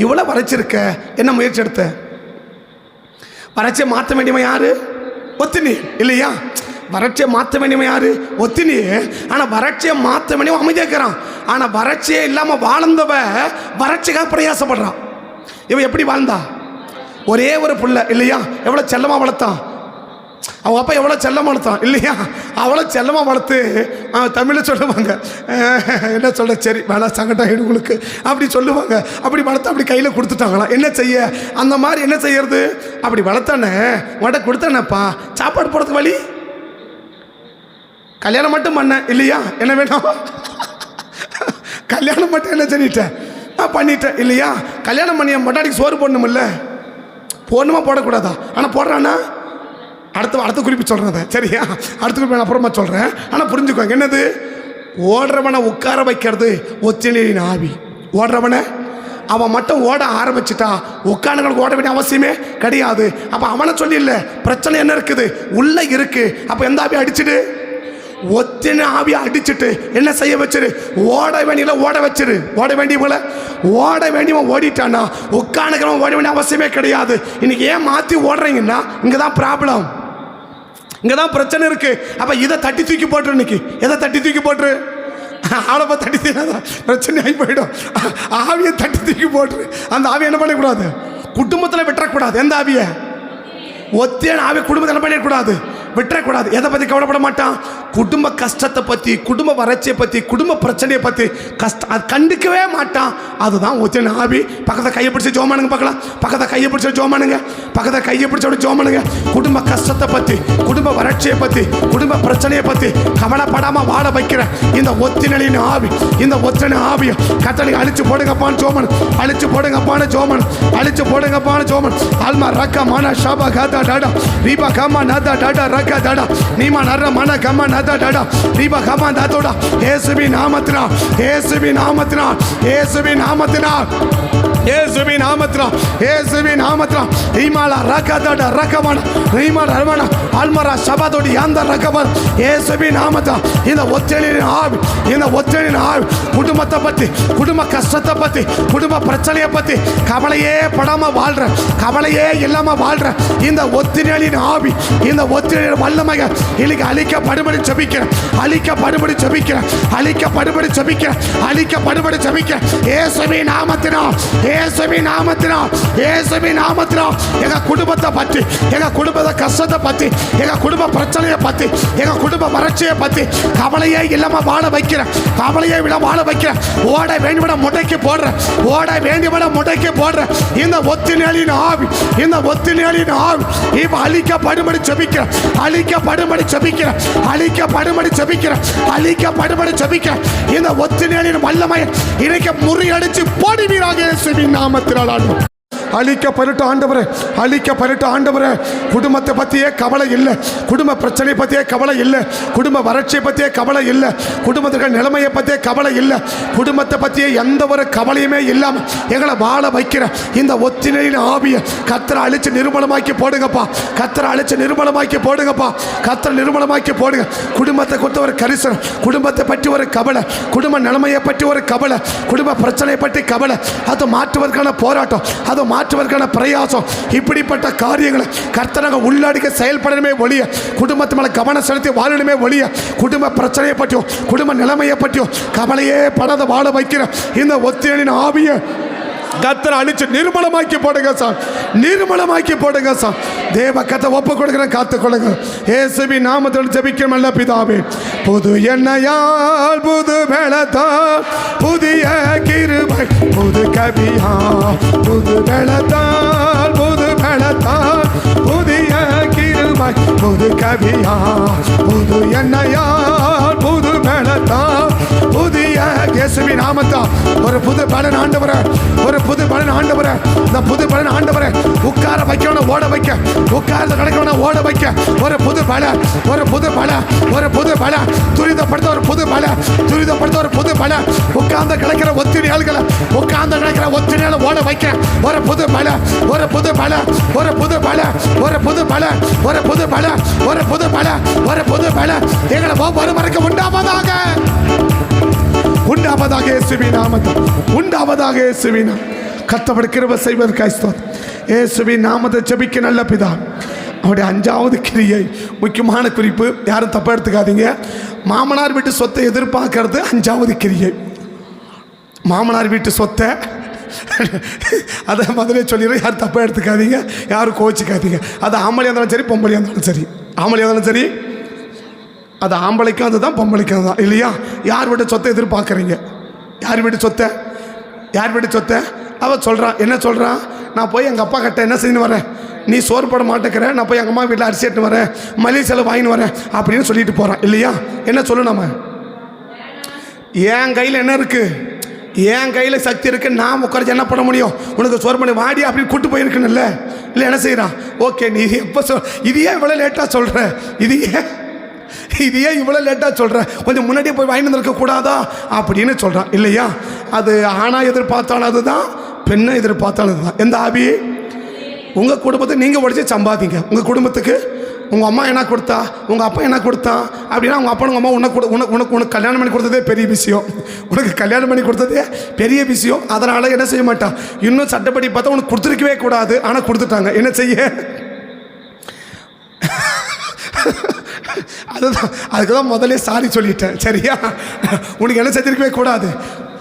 இவ்வளோ வரைச்சிருக்க, என்ன முயற்சி எடுத்த? வறட்சியை மாற்ற வேண்டியவன் யாரு? ஒத்தினி இல்லையா? வறட்சியை மாற்ற வேண்டியவன் யாரு? ஒத்தினி. ஆனால் வறட்சியை மாற்ற வேண்டியவன் அமைதியாக்கிறான். ஆனால் வறட்சியே இல்லாமல் வாழ்ந்தவ வறட்சிக்காக பிரயாசப்படுறான். இவன் எப்படி வாழ்ந்தா? ஒரே ஒரு புள்ள இல்லையா? எவ்வளோ செல்லமாக வளர்த்தான் அவங்க அப்பா, எவ்வளோ செல்லமாக வளர்த்தான் இல்லையா? அவ்வளோ செல்லமாக வளர்த்து தமிழில் சொல்லுவாங்க, என்ன சொல்ல, சரி வேணா சங்கடம் உங்களுக்கு அப்படி சொல்லுவாங்க. அப்படி வளர்த்து அப்படி கையில் கொடுத்துட்டாங்களாம். என்ன செய்ய? அந்த மாதிரி என்ன செய்யறது? அப்படி வளர்த்தானே உடனே கொடுத்தானேப்பா, சாப்பாடு போடுறதுக்கு வழி, கல்யாணம் மட்டும் பண்ண இல்லையா? என்ன வேணும்? கல்யாணம் மட்டும் என்ன சொல்லிட்டேன்? நான் பண்ணிட்டேன் இல்லையா? கல்யாணம் பண்ணி மொட்டாடிக்கு சோறு போடணும் இல்லை? போடணுமா போடக்கூடாதா? ஆனால் போடுறான்னா அடுத்த குறிப்பு சொல்கிறேன். சரியா? அடுத்த குறிப்பு நான் அப்புறமா சொல்கிறேன். ஆனால் புரிஞ்சுக்கோங்க, என்னது? ஓடுறவனை உட்கார வைக்கிறது ஒத்தினியின் ஆவி. ஓடுறவனை அவன் மட்டும் ஓட ஆரம்பிச்சுட்டா உட்காந்துங்களுக்கு ஓட வேண்டிய அவசியமே கிடையாது. அப்போ அவனை சொல்லி இல்லை, பிரச்சனை என்ன இருக்குது உள்ளே இருக்கு. அப்போ எந்த ஆவி அடிச்சுடு? ஒத்தின ஆவியை அடிச்சுட்டு என்ன செய்ய வச்சிரு? ஓட வேண்டியல ஓட வச்சிரு. ஓட வேண்டியவங்கள ஓட வேண்டியவன் ஓடிட்டானா உட்காந்துக்கிறவன் ஓட வேண்டிய அவசியமே கிடையாது. இன்னைக்கு ஏன் மாற்றி ஓடுறீங்கன்னா இங்கே தான் ப்ராப்ளம், இங்கே தான் பிரச்சனை இருக்கு. அப்போ இதை தட்டி தூக்கி போட்டுரு. இன்னைக்கு எதை தட்டி தூக்கி போட்டுரு? ஆளப்பா தட்டி தீராதான் பிரச்சனை ஆகி போயிடும். ஆவியை தட்டி தூக்கி போட்டுரு. அந்த ஆவியை என்ன பண்ணக்கூடாது? குடும்பத்தில் விட்டுறக்கூடாது. எந்த ஆவியை? ஒத்தியான ஆவியை குடும்பத்தில் என்ன பண்ணிடக்கூடாது? விட்டுறக்கூடாது. எதை பற்றி கவலைப்பட மாட்டான்? குடும்ப கஷ்டத்தை பற்றி, குடும்ப வறட்சியை பற்றி, குடும்ப பிரச்சனையை பற்றி அது கண்டுக்கவே மாட்டான். அதுதான் ஒத்தியான ஆவி. பக்கத்தை கையை பிடிச்சி ஜோமானுங்க பார்க்கலாம். பக்கத்தை கையை பிடிச்ச ஜோமானுங்க, பக்கத்தை கையை பிடிச்சோட ஜோமானுங்க. குடும்ப கஷ்டத்தை பற்றி, குடும்ப வறட்சியை பற்றி, குடும்ப பிரச்சனையை பற்றி கவலைப்படாமல் வாழ வைக்கிற இந்த ஒத்தினின் ஆவி, இந்த ஒத்தின ஆவியை கத்தனை அழிச்சு போடுங்கப்பான்னு ஜோமன், அழிச்சு போடுங்கப்பான்னு ஜோமன், அழிச்சு போடுங்கப்பான்னு ஜோமன். ஆல்மா ரக்க மான ஷாபா காதா டாடா ரீபா கமா நாதா டாடா ரக்க டாடா நீமா நர்ற மன கமா நாதா டாடா ரீபா கமா தாத்தோடா. இயேசுவின் நாமத்தினால், இயேசுவின் நாமத்தினால், இயேசுவின் நாமத்தினால் இயேசுவின் நாமத்தினால், இயேசுவின் நாமத்தினால் ஈமாலா ரகதட ரகமன ஈமால ரமன அல்மரா சபதோடி அந்த ரகமன் இயேசுவின் நாமத்தினால் இந்த ஒற்றலின் ஆவி, இந்த ஒற்றலின் ஆவி குடும்பத்தை பற்றி, குடும்ப கஷ்டத்தை பற்றி, குடும்ப பிரச்சனையை பற்றி கவலையே படாம வாழ்ற, கவலையே இல்லாம வாழ்ற இந்த ஒத்திரிகளின் ஆவி, இந்த ஒத்திரிகளின் வல்லமைகள் இன்னைக்கு அழிக்கப்படும்படி ஜெபிக்கிறேன், அழிக்கப்படும்படி ஜெபிக்கிறேன், அழிக்கப்படும்படி ஜெபிக்கிறேன், அழிக்கப்படும்படி ஜெபிக்கிறேன் இயேசுவின் நாமத்தினால், இயேசுவின் நாமத்தினால், இயேசுவின் நாமத்தினால் எங்க குடும்பத்தை பற்றி, எங்க குடும்பத்தை கஷ்டத்தை பற்றி, எங்க குடும்ப பிரச்சனையை பற்றி, எங்க குடும்ப வறட்சியை பற்றி கவலையே இல்லாம வாழ வைக்கிறேன், கவலையை விட வாழ வைக்கிறேன். ஓட வேண்டிவிட முட்டைக்கு போடுற, ஓட வேண்டிவிட முட்டைக்கு போடுற இந்த ஒத்தினியலின் ஆவி, இந்த ஒத்தினியலின் ஆவி இப்ப அழிக்கப்படும்படி ஜெபிக்கிறேன், அழிக்கப்படும்படி ஜெபிக்கிறேன், அழிக்கப்படும்படி ஜெபிக்கிறேன், அழிக்கப்படும்படி ஜெபிக்கிறேன். இந்த ஒத்தினியலின் வல்லமையை இன்னைக்கு முறியடிச்சு போடுவீராக இயேசுவின் நாமத்தினால். அழிக்கப்பட்டு ஆண்டவரே, அழிக்கப்பட்டு ஆண்டவரே. குடும்பத்தை பற்றியே கவலை இல்லை, குடும்ப பிரச்சனை பற்றியே கவலை இல்லை, குடும்ப வறட்சியை பற்றியே கவலை இல்லை, குடும்பத்துக்கு நிலைமையை பற்றியே கவலை இல்லை, குடும்பத்தை பற்றியே எந்த ஒரு கவலையுமே இல்லாமல் எங்களை வாழ வைக்கிற இந்த ஒத்தினையின் ஆவியை கர்த்தரை அழிச்சு நிர்மலமாக்கி போடுங்கப்பா, கர்த்தரை அழிச்சு நிர்மலமாக்கி போடுங்கப்பா, கர்த்தரை நிர்மலமாக்கி போடுங்க. குடும்பத்தை கொடுத்த ஒரு கரிசனம், குடும்பத்தை பற்றி ஒரு கவலை, குடும்ப நிலைமையை பற்றி ஒரு கவலை, குடும்ப பிரச்சனையை பற்றி கவலை, அதை மாற்றுவதற்கான போராட்டம், அதை மாற்றுவதற்கான பிரயாசம், இப்படிப்பட்ட காரியங்களை கர்த்தராக உள்ளாடிக்க செயல்படணுமே ஒழிய, குடும்பத்து மேல கவனம் செலுத்தி வாழணுமே ஒழிய, குடும்ப பிரச்சனையை பற்றியும் குடும்ப நிலைமையை பற்றியும் கவலையே படாத வாழ வைக்கிற இந்த ஒத்தியலின் ஆவியை கர்த்தரை அழிச்சு நிர்மலமாக்கி போடுங்க சார், நிர்மலமாக்கி போடுங்க சார். தேவ கத்தை ஒப்பு கொடுக்கிற காத்து கொடுங்க இயேசுவின் நாமத்தில் ஜெபிக்கும் நல்ல பிதாவே. புது எண்ணெயால் புது பலத்தால் புதிய கிருபை புது கவியா, புது பலத்தால் புது பலத்தால் புதிய கிருபை புது கவியா, புது எண்ணெயால் புது பலத்தால் புதிய இயேசுவின் நாமத்தால் ஒரு புது பலன் ஆண்டவரே, ஒரு புது பலன் ஆண்டவரே. இந்த புது பலன் ஆண்டவரே உட்கார வைக்கணும் ஓட வைக்க, உட்கார்ந்து கிடைக்கணும் ஓட வைக்க ஒரு புது பல, ஒரு புது பல, ஒரு புது பல துரிதப்படுத்த, ஒரு புது பல துரிதப்படுத்த, ஒரு புது பல உட்கார்ந்து கிடைக்கிற ஒத்திரியாள்களை, உட்கார்ந்து கிடைக்கிற ஒத்திரியால ஓட வைக்க ஒரு புது பல, ஒரு புது பல, ஒரு புது பல, ஒரு புது பல, ஒரு புது பல, ஒரு புது பல, ஒரு புது பல எங்களை ஒவ்வொரு வரைக்கும் உண்டாவதாக, உண்டாவதாக இயேசுவின் நாமத்தில், உண்டாவதாக இயேசுவின் கர்த்தர் கிருபை செய்வதற்காக ஸ்தோத்திரம். இயேசுவின் நாமத்தை ஜெபிக்க நல்ல பிதா. அவருடைய 5வது கிரியை முக்கியமான குறிப்பு, யாரும் தப்பா எடுத்துக்காதீங்க. மாமனார் வீட்டு சொத்தை எதிர்பார்க்கறது 5வது கிரியை. மாமனார் வீட்டு சொத்தை அதை முதலே சொல்லிடுறேன், யாரும் தப்பா எடுத்துக்காதீங்க, யாரும் கோச்சிக்காதீங்க. அது ஆம்பளையாக இருந்தாலும் சரி, பொம்பளையாக இருந்தாலும் சரி, ஆம்பளையாக இருந்தாலும் சரி, அது ஆம்பளைக்கும் அதுதான் பொம்பளைக்கும் அதுதான் இல்லையா? யார் வீட்டு சொத்தை எதிர்பார்க்குறீங்க? யார் வீட்டு சொத்தை? யார் வீட்டு சொத்தை? அவள் சொல்கிறான், என்ன சொல்கிறான்? நான் போய் எங்கள் அப்பா கிட்ட என்ன செய்யணும் வரேன், நீ சோறு போட மாட்டேங்கிற, நான் போய் எங்கள் அம்மா வீட்டில் அரிசி எடுத்து வரேன், மளிகை செலவு வாங்கின்னு வரேன் அப்படின்னு சொல்லிட்டு போகிறான் இல்லையா? என்ன சொல்லு, நம்ம என் கையில் என்ன இருக்குது, என் கையில் சக்தி இருக்குது, நான் உட்காந்து என்ன பண்ண முடியும், உனக்கு சோறு பண்ணி வாடி அப்படின்னு கூட்டு போயிருக்குன்னு இல்லை என்ன செய்கிறான்? ஓகே, நீ எப்போ இது ஏன் இவ்வளோ லேட்டாக சொல்கிற, இது ஏன் இவ்வளோ லேட்டாக சொல்கிற, கொஞ்சம் முன்னாடியே போய் வாங்கிட்டு வந்துருக்க கூடாதா அப்படின்னு சொல்கிறான் இல்லையா? அது ஆணா எதிர்பார்த்தாலும் அதுதான், பெண்ணை எதிர்பார்த்தாலும் அதுதான். எந்த ஆவி? உங்கள் குடும்பத்தை நீங்கள் உடச்சி சம்பாதிங்க. உங்கள் குடும்பத்துக்கு உங்கள் அம்மா என்ன கொடுத்தா, உங்கள் அப்பா என்ன கொடுத்தா அப்படின்னா, உங்கள் அப்பா உங்கள் அம்மா உனக்கு கல்யாணம் பண்ணி கொடுத்ததே பெரிய விஷயம், உனக்கு கல்யாணம் பண்ணி கொடுத்ததே பெரிய விஷயம். அதனால் என்ன செய்ய மாட்டான், இன்னும் சட்டப்படி பார்த்தா உனக்கு கொடுத்துருக்கவே கூடாது, ஆனால் கொடுத்துட்டாங்க. என்ன செய்ய? அதுதான், அதுக்கு தான் முதலே சாரி சொல்லிட்டேன் சரியா? உனக்கு என்ன செஞ்சிருக்கவே கூடாது,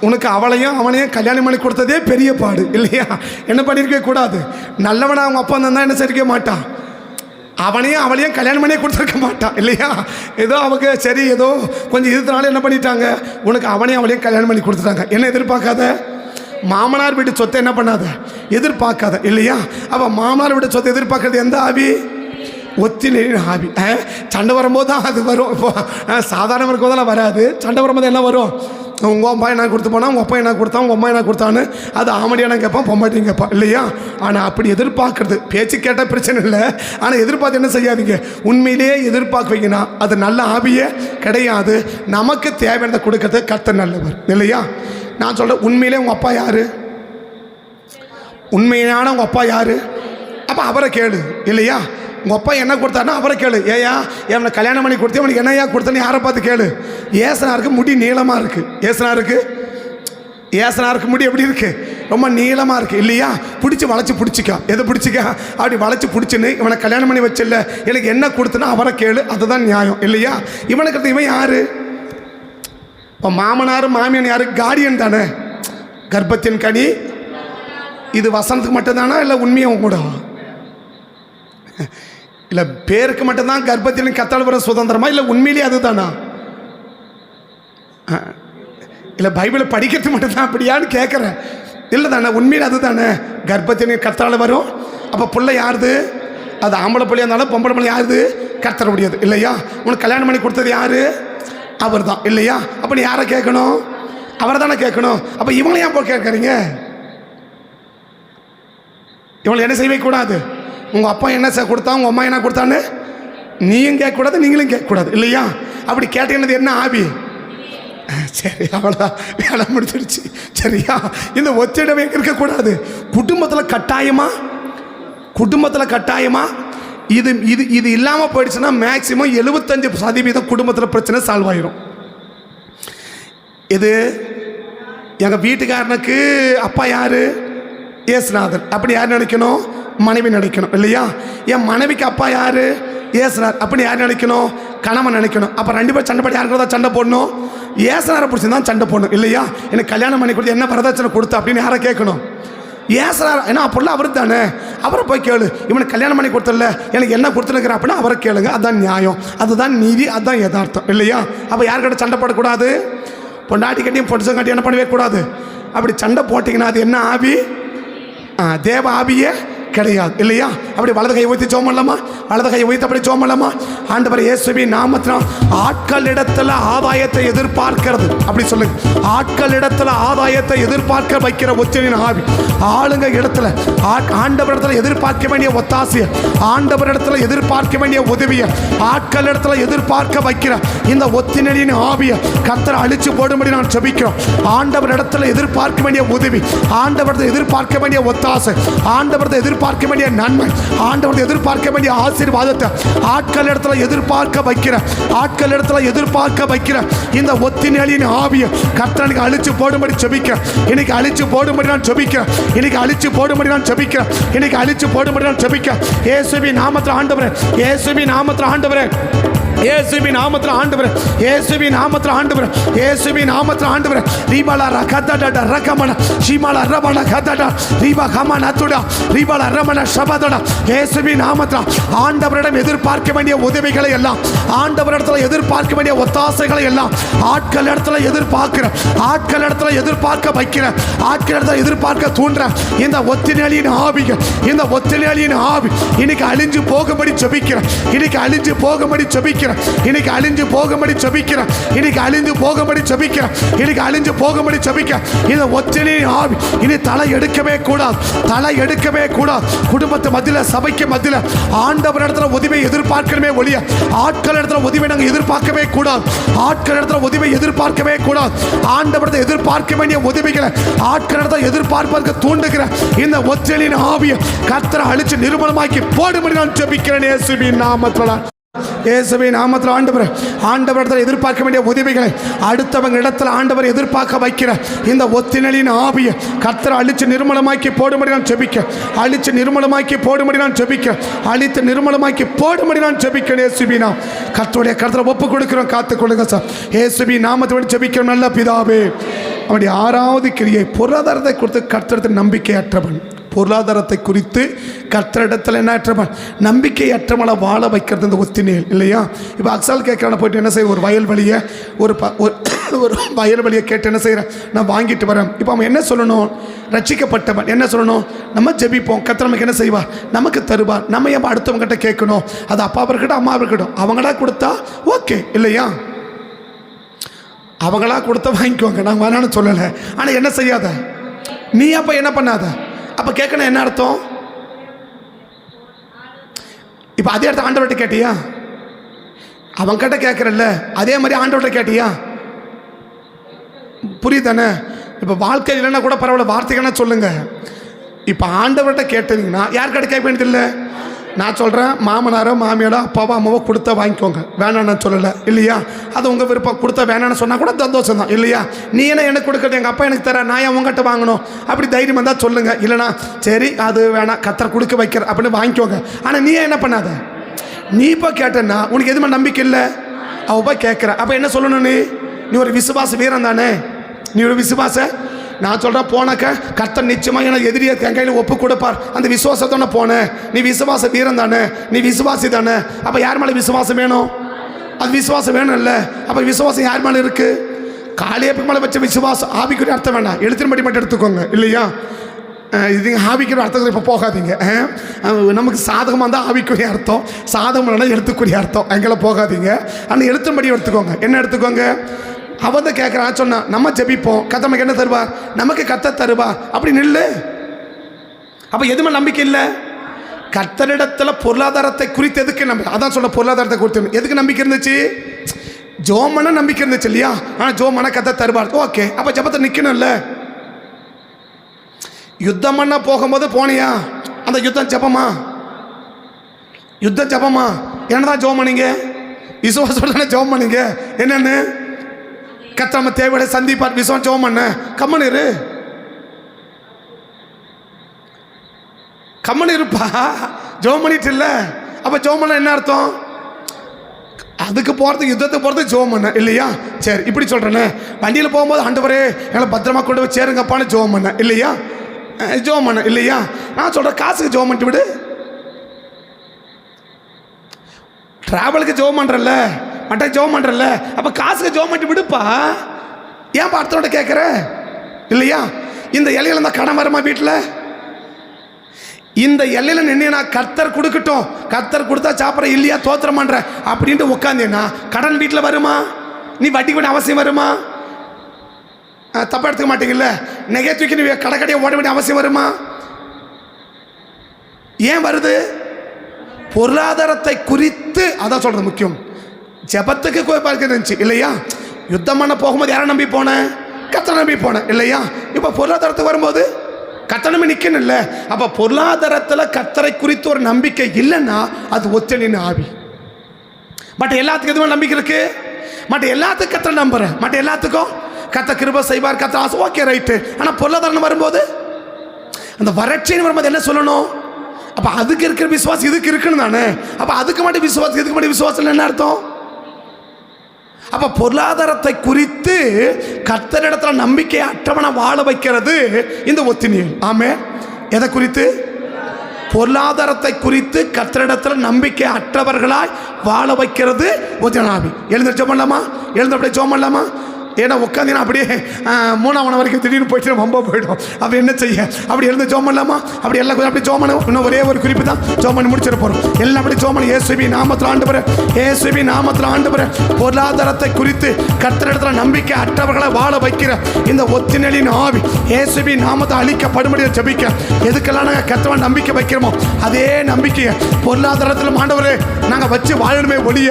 உனக்கு அவளையும் அவனையும் கல்யாணம் பண்ணி கொடுத்ததே பெரிய பாடு இல்லையா? என்ன பண்ணியிருக்கவே கூடாது. நல்லவனா அவங்க அப்பா இருந்தால் என்ன செஞ்சிருக்க மாட்டான், அவனையும் அவளையும் கல்யாணம் பண்ணியே கொடுத்துருக்க மாட்டான் இல்லையா? ஏதோ அவங்க சரி ஏதோ கொஞ்சம் இதுனால என்ன பண்ணிட்டாங்க, உனக்கு அவனையும் அவளையும் கல்யாணம் பண்ணி கொடுத்துட்டாங்க. என்ன எதிர்பார்க்காத, மாமனார் வீட்டு சொத்தை என்ன பண்ணாத, எதிர்பார்க்காத இல்லையா? அப்போ மாமனார் வீட்டு சொத்தை எதிர்பார்க்கறது எந்த ஆவி? ஒத்தினின் ஆவி. சண்டை வரும்போது தான் அது வரும். இப்போ சாதாரண இருக்கும்போதெல்லாம் வராது, சண்டை வரும்போது என்ன வரும்? உங்கள் அப்பா என்ன கொடுத்து போனால், உங்கள் அப்பா என்ன கொடுத்தா, உங்கள் அம்மா என்ன கொடுத்தான்னு அது ஆமடியான கேட்பான், பொம்மாட்டியும் கேட்பான் இல்லையா? ஆனால் அப்படி எதிர்பார்க்கறது, பேச்சு கேட்டால் பிரச்சனை இல்லை, ஆனால் எதிர்பார்த்து என்ன செய்யாதீங்க, உண்மையிலேயே எதிர்பார்க்குவீங்கன்னா அது நல்ல ஆவியே கிடையாது. நமக்கு தேவையானதை கொடுக்கறது கர்த்தர் நல்லவர் இல்லையா? நான் சொல்கிறேன், உண்மையிலே உங்கள் அப்பா யார்? உண்மையான உங்கள் அப்பா யார்? அப்போ அவரை கேளு இல்லையா? உங்கள் அப்பா என்ன கொடுத்தாருன்னா அவரை கேளு. ஏயா அவனை கல்யாணம் பண்ணி கொடுத்து அவனுக்கு என்னையா கொடுத்தேன்னு யாரை பார்த்து கேளு. ஏசனாருக்கு முடி நீளமாக இருக்குது. ஏசனாருக்கு முடி எப்படி இருக்குது? ரொம்ப நீளமாக இருக்குது இல்லையா? வளைச்சி பிடிச்சிக்கா. எதை பிடிச்சிக்கா? அப்படி வளைச்சி பிடிச்சின்னு இவனை கல்யாணம் பண்ணி வச்சில்ல, எனக்கு என்ன கொடுத்தனா அவரை கேளு. அதுதான் நியாயம் இல்லையா? இவனுக்கு இவன் யார்? இப்போ மாமனார் மாமியார் யார்? கார்டியன் தானே. கர்ப்பத்தின் கனி இது வசனத்துக்கு மட்டும்தானா இல்லை உண்மையும் கூட? இல்லை பேருக்கு மட்டும்தான் கர்ப்பத்தின் கத்தால் வர சுதந்திரமா இல்லை உண்மையிலேயே அதுதானா? இல்லை பைபிளை படிக்கிறது மட்டும்தான் அப்படியான்னு கேட்குறேன். இல்லை தானே, உண்மையில் அது தானே. கர்ப்பத்தின் கர்த்தரால் வரும். அப்போ பிள்ளை யாருது? அது ஆம்பளை பிள்ளையா இருந்தாலும் பொம்பளை பிள்ளை யாருது? கர்த்தர முடியாது இல்லையா? உனக்கு கல்யாணம் பண்ணி கொடுத்தது யார்? அவர் தான் இல்லையா? அப்போ நீ யாரை கேட்கணும்? அவரை தானே கேட்கணும். அப்போ இவங்களை ஏன் போய் கேட்குறீங்க? இவங்களை என்ன செய்யவே கூடாது. உங்கள் அப்பா என்ன கொடுத்தா உங்கள் அம்மா என்ன கொடுத்தான்னு நீயும் கேட்கக்கூடாது, நீங்களும் கேட்கக்கூடாது இல்லையா? அப்படி கேட்டீங்கன்னது என்ன ஆவி? சரி, அவ்வளோதான், வேலை முடிச்சிருச்சு சரியா? இந்த ஒத்திடவே இருக்கக்கூடாது. குடும்பத்தில் கட்டாயமா இது இது இது இல்லாமல் போயிடுச்சுன்னா மேக்சிமம் 75% குடும்பத்தில் பிரச்சனை சால்வ் ஆயிரும். இது எங்கள் வீட்டுக்காரனுக்கு அப்பா யார்? ஏசுநாதர். அப்படி யார் நினைக்கணும்? மனைவி நினைக்கணும் இல்லையா? என் மனைவிக்கு அப்பா யார்? ஏசுனார். அப்படி யார் நினைக்கணும்? கணவன் நினைக்கணும். அப்போ 2 பேர் சண்டை போட்டு யாருக்கு தான் சண்டை போடணும்? ஏசுனாரை பிடிச்சி தான் சண்டை போடணும் இல்லையா? எனக்கு கல்யாணம் பண்ணி கொடுத்து என்ன வரதட்சணை கொடுத்தா அப்படின்னு யாரை கேட்கணும்? ஏசுனார். ஏன்னா அப்போல்லாம் அவர் தானே. அவரை போய் கேளு. இவனுக்கு கல்யாணம் பண்ணி கொடுத்தல எனக்கு என்ன கொடுத்துருக்குற அப்படின்னா அவரை கேளுங்க. அதுதான் நியாயம், அதுதான் நீதி, அதுதான் யதார்த்தம் இல்லையா? அப்போ யார்கிட்ட சண்டை போடக்கூடாது? பொண்டாட்டி கட்டியும் பொடிசம் கட்டி என்ன பண்ணவே கூடாது. அப்படி சண்டை போட்டிங்கன்னா அது என்ன ஆவி? தேவ ஆவியே கிடையாது இல்லையா? அப்படி வலது கை ஊற்றி ஜெபம் பண்ணலாமா? வலது கை ஊற்றி அப்படி ஜெபம் பண்ணலாமா? ஆண்டவர் இயேசுவின் நாமத்தினால் ஆட்கள் இடத்துல ஆதாயத்தை எதிர்பார்க்கிறது அப்படி சொல்லுங்க. ஆட்கள் இடத்துல ஆதாயத்தை எதிர்பார்க்க வைக்கிற ஒத்தினின் ஆவி ஆளுங்க இடத்துல ஆண்டவர் இடத்துல எதிர்பார்க்க வேண்டிய ஒத்தாசையை, ஆண்டவர் இடத்துல எதிர்பார்க்க வேண்டிய உதவியை ஆட்கள் இடத்துல எதிர்பார்க்க வைக்கிற இந்த ஒத்தினின் ஆவியை கர்த்தர் அழிச்சு போடும்படி நான் ஜெபிக்கிறோம். ஆண்டவர் இடத்துல எதிர்பார்க்க வேண்டிய உதவி, ஆண்டவர் எதிர்பார்க்க வேண்டிய ஒத்தாசை, ஆண்டவர் எதிர்பார்க்க வேண்டிய நன்மை, ஆண்டவர் எதிர்பார்க்க வேண்டிய ஆசீர்வாதத்தை ஆட்கள் இடத்துல எதிர்பார்க்க வைக்கிற இந்த ஒத்தினின் ஆவியை கர்த்தர் அழிச்சு போடும்படி ஜெபிக்கிறேன். இன்னைக்கு அழிச்சு போடும்படி நான் ஜெபிக்கிறேன். இயேசுவின் நாமத்தில் ஆண்டவரே, இயேசுவின் நாமத்தில் ஆண்டவரே, இயேசுவின் நாமத்தில் ஆண்டவரே, இயேசுவின் நாமத்தில் ஆண்டவரே, இயேசுவின் நாமத்தில் ஆண்டவரே. ரீபாலா ரகதட ரகமன ஷீமாலா ரபன கதட ரீபா கமனதுடா ரீபாலா ரமன ஷபதட. இயேசுவின் நாமத்தில் ஆண்டவரிடம் எதிர்பார்க்க வேண்டிய உதவிகளை எல்லாம், ஆண்டவரிடத்தில் எதிர்பார்க்க வேண்டிய ஒத்தாசைகளை எல்லாம் ஆட்கள் இடத்துல எதிர்பார்க்கிற, ஆட்கள் இடத்துல எதிர்பார்க்க வைக்கிற, ஆட்கள் இடத்துல எதிர்பார்க்க தூண்டுற இந்த ஒத்தினின் ஆவிகள், இந்த ஒத்தினின் ஆவி இன்னைக்கு அழிஞ்சு போகும்படி ஜெபிக்கிறேன். இன்னைக்கு அழிஞ்சு போகும்படி ஜெபிக்கிறேன். இன்னைக்கு அழிஞ்சு போகும்படி ஜெபிக்கிறேன். இன்னைக்கு அழிஞ்சு போகும்படி ஜெபிக்கிறேன். இன்னைக்கு அழிஞ்சு போகும்படி ஜெபிக்கிறேன். இந்த ஒத்தினின் ஆவி இனி தலை எடுக்கவே கூடாது, தலை எடுக்கவே கூடாது. குடும்பத்து மத்தியில, சபைக்கு மத்தியில ஆண்டவர் இடத்துல உதவியை எதிர்பார்க்கணுமே ஒழிய ஆட்கள் இடத்துல உதவியை நாங்கள் எதிர்பார்க்கவே கூடாது. ஆட்கள் இடத்துல உதவியை எதிர்பார்க்கவே கூடாது. ஆண்டவரத்தை எதிர்பார்க்க வேண்டிய உதவிகளை ஆட்கள் இடத்துல எதிர்பார்ப்பதற்கு தூண்டுகிற இந்த ஒத்தினின் ஆவியை கர்த்தர் அழிச்சு நிர்மூலமாக்கி போடும்படி நான் ஜெபிக்கிறேன். இயேசுவின் நாமத்தில், இயேசுவின் நாமத்தில் ஆண்டவர், ஆண்டவரிடத்தில் எதிர்பார்க்க வேண்டிய உதவிகளை அடுத்தவங்க இடத்துல ஆண்டவர் எதிர்பார்க்க வைக்கிற இந்த ஒத்தினின் ஆவியை கர்த்தர் அழிச்சு நிர்மூலமாக்கி போடும்படி நான் ஜெபிக்க, அழிச்சு நிர்மூலமாக்கி போடும்படி நான் ஜெபிக்க, அழித்து நிர்மூலமாக்கி போடும்படி நான் ஜெபிக்கிறேன். இயேசுவின் நாம் கர்த்தருடைய கர்த்தரை ஒப்பு கொடுக்கிறோம். காத்துக்கொள்ளுங்க சார். இயேசுவின் நாமத்தை ஜெபிக்கிறோம் நல்ல பிதாவே. அவனுடைய 6வது கிரியை பொருளாதாரத்தை குறித்து கர்த்தரிடத்தில் நம்பிக்கையற்றவன். பொருளாதாரத்தை குறித்து கர்த்தரிடத்தில் என்ன நம்பிக்கையற்றவனை வாழ வைக்கிறது இந்த ஒத்தினியல் இல்லையா? இப்போ அக்ஸால் கேட்குறான போயிட்டு என்ன செய்ய, ஒரு வயல்வெளியை ஒரு வயல்வெளியை கேட்டு என்ன செய்கிறேன், நான் வாங்கிட்டு வரேன். இப்போ அவன் என்ன சொல்லணும்? ரட்சிக்கப்பட்டவன் என்ன சொல்லணும்? நம்ம ஜெபிப்போம், கர்த்தர் நமக்கு என்ன செய்வார்? நமக்கு தருவார். நம்ம ஏன் அடுத்தவங்கிட்ட கேட்கணும்? அது அப்பாவை இருக்கட்டும் அம்மாவை இருக்கட்டும், அவங்களா கொடுத்தா ஓகே இல்லையா? அவங்களா கொடுத்தா வாங்கிக்குவாங்க, நாங்கள் வேணான்னு சொல்லலை. ஆனால் என்ன செய்யாத நீ, அப்போ என்ன பண்ணாத. அப்போ கேட்கணும் என்ன அர்த்தம்? இப்போ அதே இடத்த ஆண்டவர்கிட்ட கேட்டியா? அவன்கிட்ட கேட்குறல்ல, அதே மாதிரி ஆண்டவர்கிட்ட கேட்டியா? புரியுதானே? இப்போ வாழ்க்கை இல்லைன்னா கூட பரவாயில்ல, வார்த்தைகள்னா சொல்லுங்க. இப்போ ஆண்டவர்கிட்ட கேட்டீங்கன்னா யார்கிட்ட கேட்க வேண்டியதில்லை. நான் சொல்கிறேன், மாமனாரோ மாமியாரோ அப்பாவோ அம்மாவோ கொடுத்தா வாங்கிக்கோங்க, வேணான்னு சொல்லலை இல்லையா. அது உங்கள் விருப்பம். கொடுத்தா வேணான்னு சொன்னால் கூட சந்தோஷம் தான் இல்லையா. நீ என்ன எனக்கு கொடுக்குறது, எங்கள் அப்பா எனக்கு தர, நான் ஏன் உங்கள்கிட்ட வாங்கணும் அப்படி தைரியம் வந்தால் சொல்லுங்கள். இல்லைனா சரி அது வேணாம், கத்தர் கொடுக்க வைக்கிற அப்படின்னு வாங்கிக்கோங்க. ஆனால் நீ என்ன பண்ணாத, நீ இப்போ கேட்டேன்னா உனக்கு எதுவுமே நம்பிக்கை இல்லை, அவள் போய் கேட்குற. அப்போ என்ன சொல்லணும், நீ ஒரு விசுவாச வீரன் தானே, நீ ஒரு விசுவாச. நான் சொல்கிறேன், போனாக்க கர்த்தர் நிச்சயமாக எனக்கு எதிரியை என் கையில் ஒப்பு கொடுப்பார். அந்த விசுவாசத்தோட போனேன். நீ விசுவாச வீரன் தானே, நீ விசுவாசி தானே. அப்போ யார் மேலே விசுவாசம் வேணும், அது விசுவாசம் வேணும் இல்லை. அப்போ விசுவாசம் யார் மேலே இருக்குது, காளியப்ப மேலே வச்ச விசுவாசம். ஆவிக்குரிய அர்த்தம் வேணாம், எழுத்தின்படி மட்டும் எடுத்துக்கோங்க இல்லையா. இது ஆவிக்குரிய அர்த்தத்தில் இப்போ போகாதீங்க. நமக்கு சாதகமாக இருந்தால் ஆவிக்குரிய அர்த்தம், சாதகம் இல்லைன்னா எழுத்துக்குரிய அர்த்தம், அங்கெல்லாம் போகாதீங்க. ஆனால் எழுத்தின்படி எடுத்துக்கோங்க. என்ன எடுத்துக்கோங்க, அவன் தான் கேட்குறான் சொன்னா, நம்ம ஜெபிப்போம், கத்த நமக்கு என்ன தருவா, நமக்கு கத்த தருவா அப்படி நில்லு. அப்போ எதுவுமே நம்பிக்கை இல்லை. கர்த்தரிடத்தில் பொருளாதாரத்தை குறித்து எதுக்கு நம்பிக்கை, அதான் சொல்ல பொருளாதாரத்தை குறித்து எதுக்கு நம்பிக்கை இருந்துச்சு, ஜோமன நம்பிக்கை இருந்துச்சு இல்லையா. ஆனால் ஜோமன கத்த தருவார், ஓகே. அப்போ ஜபத்தை நிற்கணும் இல்லை. யுத்தம் பண்ண போகும்போது போனியா, அந்த யுத்தம் ஜபமா, யுத்தம் ஜபமா, என்னதான் ஜோம் பண்ணீங்க, விசுவாசம் ஜோம் பண்ணீங்க. என்னன்னு கர்த்தர் நம்ம தேவையோட சந்திப்பார், விசுவாசம் ஜெபம் பண்ண. கம்மன் இரு, கம்மன் இருப்பா, ஜெபம் பண்ணிட்டு இல்லை. அப்போ ஜெபம் பண்ண என்ன அர்த்தம், அதுக்கு போகிறதுக்கு யுத்தத்துக்கு போகிறதுக்கு ஜெபம் பண்ண இல்லையா. சரி இப்படி சொல்கிறேன்னு, வண்டியில் போகும்போது ஆண்டவரே எங்களை பத்திரமா கொண்டு போய் சேருங்கப்பான்னு ஜெபம் பண்ண இல்லையா, ஜெபம் பண்ண இல்லையா. நான் சொல்கிறேன், காசுக்கு ஜெபம் பண்ணிட்டு விடு. ட்ராவலுக்கு ஜெபம் பண்ணுறல்ல, மற்ற ஜெபம் பண்ணுறல்ல, அப்போ காசுக்கு ஜெபம் பண்ணிட்டு விடுப்பா. ஏன் பார்த்தோட கேட்குற இல்லையா. இந்த இலையில இருந்தால் கடன் வருமா வீட்டில், இந்த எல்லையில் நின்னா கர்த்தர் கொடுக்கட்டும், கர்த்தர் கொடுத்தா சாப்பிட்ற இல்லையா தோத்திரம் பண்ணுற அப்படின்ட்டு உட்காந்தேன்னா கடன் வீட்டில் வருமா, நீ வட்டி விட அவசியம் வருமா, தப்பா எடுத்துக்க மாட்டீங்கல்ல. நெகட்டிவ்க்கு நீ கடைக்கடையை ஓட வேண்டிய அவசியம் வருமா, ஏன் வருது, பொருளாதாரத்தை குறித்து. அதான் சொல்கிறது முக்கியம். ஜபத்துக்கு கோய்பார்க்க இருந்துச்சு இல்லையா. யுத்தம் பண்ண போகும்போது யாரை நம்பி போனேன், கர்த்தரை நம்பி போனேன் இல்லையா. இப்போ பொருளாதாரத்துக்கு வரும்போது கர்த்தரை நம்பி நிற்கணும் இல்லை. அப்போ பொருளாதாரத்தில் கர்த்தரை குறித்து ஒரு நம்பிக்கை இல்லைன்னா அது ஒத்தலின் ஆவி. பட் எல்லாத்துக்கும் எதுவும் நம்பிக்கை இருக்கு, மற்ற எல்லாத்துக்கும் கர்த்தரை நம்புறேன், மற்ற எல்லாத்துக்கும் கர்த்தர் கிருபை செய்வார், கர்த்தர் ஆசை, ஓகே ரைட்டு. ஆனால் பொருளாதாரம் வரும்போது, அந்த வறட்சின்னு வரும்போது என்ன சொல்லணும், அப்போ அதுக்கு இருக்கிற விசுவாசம் இதுக்கு இருக்குன்னு தானே. அப்போ அதுக்கு மட்டும் விசுவாசம், இதுக்கு மட்டும் விசுவாசம் என்ன அர்த்தம். அப்போ பொருளாதாரத்தை குறித்து கர்த்தரிடத்தில் நம்பிக்கை அற்றவனை வாழ வைக்கிறது இந்த ஒத்தினியல். ஆமே, எதை குறித்து, பொருளாதாரத்தை குறித்து கர்த்தரிடத்தில் நம்பிக்கை அற்றவர்களாய் வாழ வைக்கிறது ஒத்தினாவி. எழுந்து ஜெபம் பண்ணலாமா, எழுந்து அப்படியே ஜெபம் பண்ணலாமா. ஏன்னா உட்காந்து அப்படியே 3ஆம் வரைக்கும் திடீர்னு போயிட்டு ரொம்ப போயிடும். அப்போ என்ன செய்ய, அப்படி எழுந்து ஜெபம் பண்ணலாமா. அப்படி எல்லாம் அப்படி ஜெபம் பண்ண, இன்னும் ஒரே ஒரு குறிப்பு தான் ஜெபம் பண்ணி முடிச்சிட போகிறோம். எல்லாம் அப்படி ஜெபம் பண்ணி இயேசுவின் நாமத்தில் ஆண்டவரே, இயேசுவின் நாமத்தில் ஆண்டவரே, பொருளாதாரத்தை குறித்து கர்த்தரிடத்தில் நம்பிக்கை அற்றவர்களை வாழ வைக்கிற இந்த ஒத்தினலின் ஆவி இயேசுவின் நாமத்தை அழிக்கப்படும்படி ஜெபிக்க. எதுக்கெல்லாம் நாங்கள் கர்த்தரை நம்பிக்கை வைக்கிறோமோ அதே நம்பிக்கையை பொருளாதாரத்தில் ஆண்டவரே நாங்கள் வச்சு வாழணுமே ஒழிய,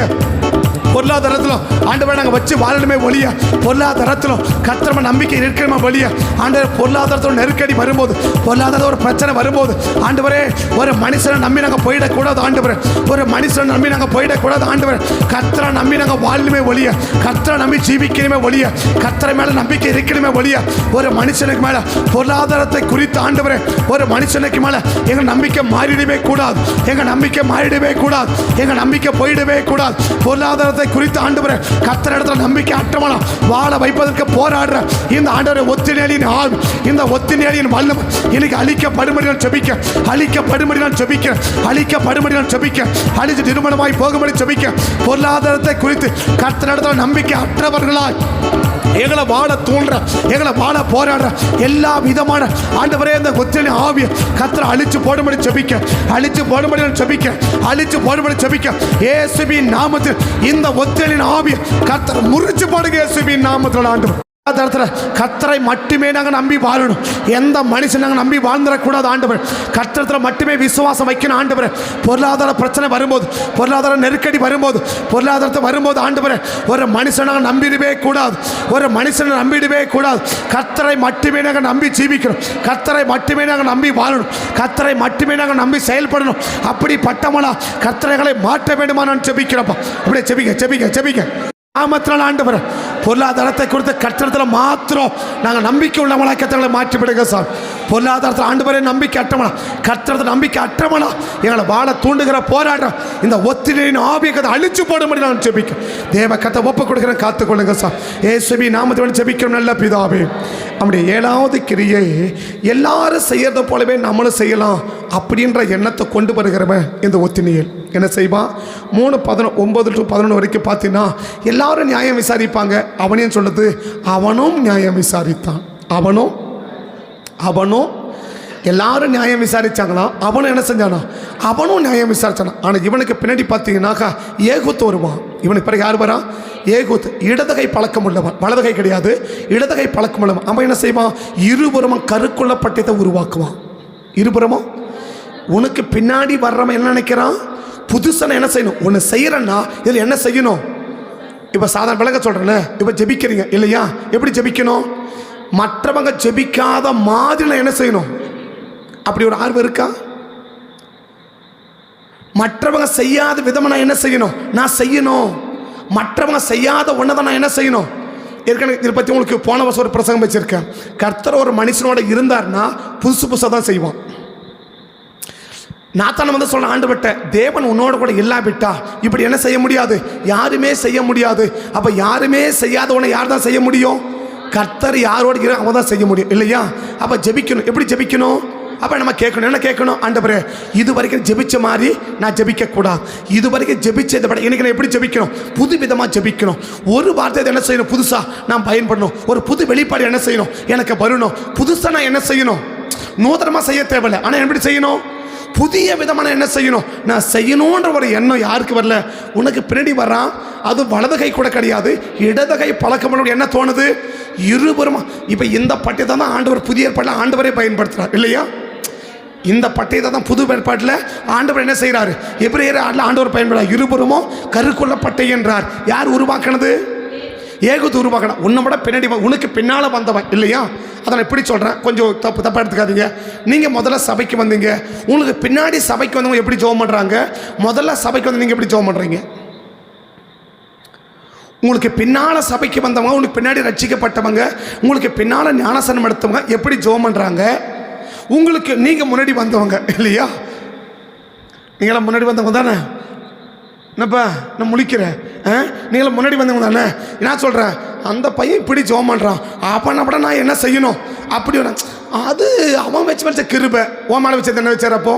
பொருளாதாரத்தில் ஆண்டவரை நாங்கள் வச்சு வாழணுமே ஒழிய, பொருளாதாரத்தில் கர்த்தரை நம்பிக்கை இருக்கணுமே ஒழிய. ஆண்டவர் பொருளாதாரத்தோட நெருக்கடி வரும்போது, பொருளாதார ஒரு பிரச்சனை வரும்போது, ஆண்டவரே ஒரு மனுஷனை நம்பி நாங்கள் போயிடக்கூடாது. ஆண்டவர் ஒரு மனுஷனை நம்பி நாங்கள் போயிடக்கூடாது. ஆண்டவர் கர்த்தரை நம்பி நாங்கள் வாழணுமே ஒழிய, கர்த்தரை நம்பி ஜீவிக்கணுமே ஒழிய, கர்த்தரை மேலே நம்பிக்கை இருக்கணுமே ஒழிய, ஒரு மனுஷனுக்கு மேலே பொருளாதாரத்தை குறித்து ஆண்டவரே ஒரு மனுஷனுக்கு மேலே எங்கள் நம்பிக்கை மாறிடவே கூடாது, எங்கள் நம்பிக்கை மாறிடவே கூடாது, எங்கள் நம்பிக்கை போயிடவே கூடாது. பொருளாதாரத்தை குறித்து ஆண்டவரே கர்த்தரிடத்தில் நம்பிக்கை அற்றவனா வாழ வைப்பதற்கு போராடுற இந்த ஆண்டவரை ஒத்தினேலின் ஆவி, இந்த ஒத்தினேலின் வல்லமை இன்னைக்கு அழிக்கப்படும்படி நான் ஜெபிக்க, அழிக்கப்படும்படி நான் ஜெபிக்க, அழிக்கப்படும்படி நான் ஜெபிக்க, அழித்து நிர்மலமாய் போகும்படி ஜெபிக்க. பொருளாதாரத்தை குறித்து கர்த்தரிடத்தில் நம்பிக்கை அற்றவர்களாய் எங்களை வாழ தூண்டுற, எங்களை வாழ போராடுற எல்லா விதமான ஆண்டவரே இந்த ஒத்தினேலின் ஆவியை கர்த்தரை அழிச்சு போடும்படி ஜெபிக்க, அழிச்சு போடும்படி நான் ஜெபிக்க, அழிச்சு போடும்படி ஜெபிக்க. இயேசுவின் நாமத்தில் இந்த ஒத்தினேலின் ஆவியை கர்த்தர் முறிச்சு போடுங்க. இயேசுவின் நாமத்தில் ஆண்டவர் கர்த்தரை மட்டுமே நாங்கள் நம்பி வாழணும். எந்த மனுஷன் நாங்கள் நம்பி வாழ்ந்துடக்கூடாது ஆண்டவர். கர்த்தரத்தில் மட்டுமே விசுவாசம் வைக்கணும் ஆண்டவர். பொருளாதார பிரச்சனை வரும்போது, பொருளாதார நெருக்கடி வரும்போது, பொருளாதாரத்தை வரும்போது ஆண்டவர் ஒரு மனுஷனை நாங்கள் நம்பிடவே கூடாது. ஒரு மனுஷனை நம்பிடவே கூடாது. கர்த்தரை மட்டுமே நாங்கள் நம்பி ஜீவிக்கணும். கர்த்தரை மட்டுமே நாங்கள் நம்பி வாழணும். கர்த்தரை மட்டுமே நாங்கள் நம்பி செயல்படணும். அப்படி பட்டமலா கர்த்தரைகளை மாற்ற வேண்டுமா நான் ஜெபிக்கிறப்பா. அப்படியே ஜெபிக்க ஜெபிக்க ஜெபிக்க நாமத்தினால் ஆண்டவர் பொருளாதாரத்தை கொடுத்து கர்த்தரத்தில் மாத்திரம் நாங்கள் நம்பிக்கை உள்ளவங்களா கர்த்தர்களை மாற்றிவிடுங்க சார். பொருளாதாரத்தில் ஆண்டவரே நம்பிக்கை அற்றமனா, கர்த்தரத்தில் நம்பிக்கை அற்றமனா எங்களை வாழ தூண்டுகிற போராட்டம் இந்த ஒத்திரையின் ஆவியத்தை அழிச்சு போடும்படி நான் ஜெபிக்க தேவ கத்தை ஒப்பு கொடுக்குறேன். காத்துக்கொள்ளுங்க சார். ஏசுவி நாமத்தோடு ஜெபிக்கிறோம் நல்ல பிதாவே. நம்முடைய 7வது கிரியை எல்லாரும் செய்யறதை போலவே நம்மளும் செய்யலாம் அப்படின்ற எண்ணத்தை கொண்டு வருகிறவன் இந்த ஒத்தினியல் என்ன செய்வான்? 3:9 to 11 வரைக்கும் பார்த்தீங்கன்னா எல்லாரும் நியாயம் விசாரிப்பாங்க. அவனையும் சொல்லுது, அவனும் நியாயம் விசாரித்தான். அவனும் எல்லாரும் நியாயம் விசாரிச்சாங்களா, அவனும் என்ன செஞ்சானா? அவனும் நியாயம் விசாரிச்சானா. ஆனால் இவனுக்கு பின்னாடி பார்த்தீங்கன்னாக்கா ஏகூத்து வருவான். இவனுக்கு பிறகு யார் வரா? ஏகூத்து. இடதுகை பழக்கம் உள்ளவன், வலதுகை கிடையாது, இடதுகை பழக்கம் உள்ளவன். அவன் என்ன செய்வான்? இருபுறமும் கருக்குள்ள பட்டயத்தை உருவாக்குவான். இருபுறமும் உனக்கு பின்னாடி வர்றவன் என்ன நினைக்கிறான்? புதுசான என்ன செய்யணும்? ஒன்று செய்யறன்னா இதில் என்ன செய்யணும்? இப்போ சாதாரண விளக்க சொல்கிறேன்னு, இப்போ ஜெபிக்கிறீங்க இல்லையா? எப்படி ஜெபிக்கணும்? மற்றவங்க ஜெபிக்காத மாதிரி என்ன செய்யணும்? அப்படி ஒரு ஆர்வம் இருக்கா? மற்றவங்க செய்யாத விதமாக நான் என்ன செய்யணும்? நான் செய்யணும். மற்றவங்க செய்யாத ஒன்றை தான் நான் என்ன செய்யணும்? ஏற்கனவே இதை பற்றி உங்களுக்கு போன வருஷம் ஒரு பிரசங்கம் வச்சுருக்கேன். கர்த்தர் ஒரு மனுஷனோட இருந்தார்னா புதுசு புதுசாக தான் செய்வான். நாத்தான வந்து சொல்ல ஆண்டவர்கிட்ட, தேவன் உன்னோட கூட இல்லாவிட்டா இப்படி என்ன செய்ய முடியாது? யாருமே செய்ய முடியாது. அப்போ யாருமே செய்யாத உன்னை யார் தான் செய்ய முடியும்? கர்த்தர் யாரோடு அவன் தான் செய்ய முடியும் இல்லையா? அப்போ ஜெபிக்கணும். எப்படி ஜெபிக்கணும்? அப்போ நம்ம கேட்கணும். என்ன கேட்கணும்? ஆண்டவரே, இது வரைக்கும் ஜெபிச்ச மாதிரி நான் ஜெபிக்கக்கூடாது. இது வரைக்கும் ஜெபிச்சதை விட எனக்கு நான் எப்படி ஜெபிக்கணும்? புது விதமாக ஜெபிக்கணும். ஒரு வார்த்தை என்ன செய்யணும்? புதுசாக நான் பயன்படணும். ஒரு புது வெளிப்பாடு என்ன செய்யணும்? எனக்கு வரணும். புதுசாக நான் என்ன செய்யணும்? நூதனமாக செய்ய தேவையில்லை. ஆனால் எப்படி செய்யணும்? புதிய விதமான என்ன செய்யணும்? நான் செய்யணுன்ற ஒரு எண்ணம் யாருக்கு வரல? உனக்கு பின்னாடி வர்றான். அது வலதுகை கூட கிடையாது, இடதுகை பழக்கம் என்ன தோணுது? இருபுறமா. இப்போ இந்த பட்டயத்தை தான் ஆண்டவர் புதிய ஏற்பாட்டில் ஆண்டவரே பயன்படுத்துகிறார் இல்லையா? இந்த பட்டயத்தை தான் புது ஏற்பாட்டில் ஆண்டவர் என்ன செய்கிறாரு? எபிரேயர் ஆண்டவர் பயன்படுறார். இருபுறமும் கருக்குள்ள பட்டை என்றார். யார் உருவாக்கினது? ஏகூத்து உருவாக்கணும். உன்னை விட பின்னாடி உனக்கு பின்னால் வந்தவன் இல்லையா? அதை நான் எப்படி சொல்கிறேன், கொஞ்சம் தப்பாக எடுத்துக்காதீங்க. நீங்கள் முதல்ல சபைக்கு வந்தீங்க, உங்களுக்கு பின்னாடி சபைக்கு வந்தவங்க எப்படி ஜெபம் பண்ணுறாங்க? முதல்ல சபைக்கு வந்து நீங்கள் எப்படி ஜெபம் பண்ணுறீங்க? உங்களுக்கு பின்னால் சபைக்கு வந்தவங்க, உங்களுக்கு பின்னாடி ரட்சிக்கப்பட்டவங்க, உங்களுக்கு பின்னால் ஞானசனம் எடுத்தவங்க எப்படி ஜெபம் பண்ணுறாங்க? உங்களுக்கு நீங்கள் முன்னாடி வந்தவங்க இல்லையா? நீங்களாம் முன்னாடி வந்தவங்க தானே? என்னப்பா நான் முழிக்கிறேன், நீங்களும் முன்னாடி வந்தவங்க தானே? நான் சொல்கிறேன், அந்த பையன் இப்படி ஜெபம் பண்ணுறான், அப்போ நான் என்ன செய்யணும்? அப்படி அது அவன் வச்சு கிருபை. ஓ மேலே வச்சது என்ன வச்சார்? அப்போ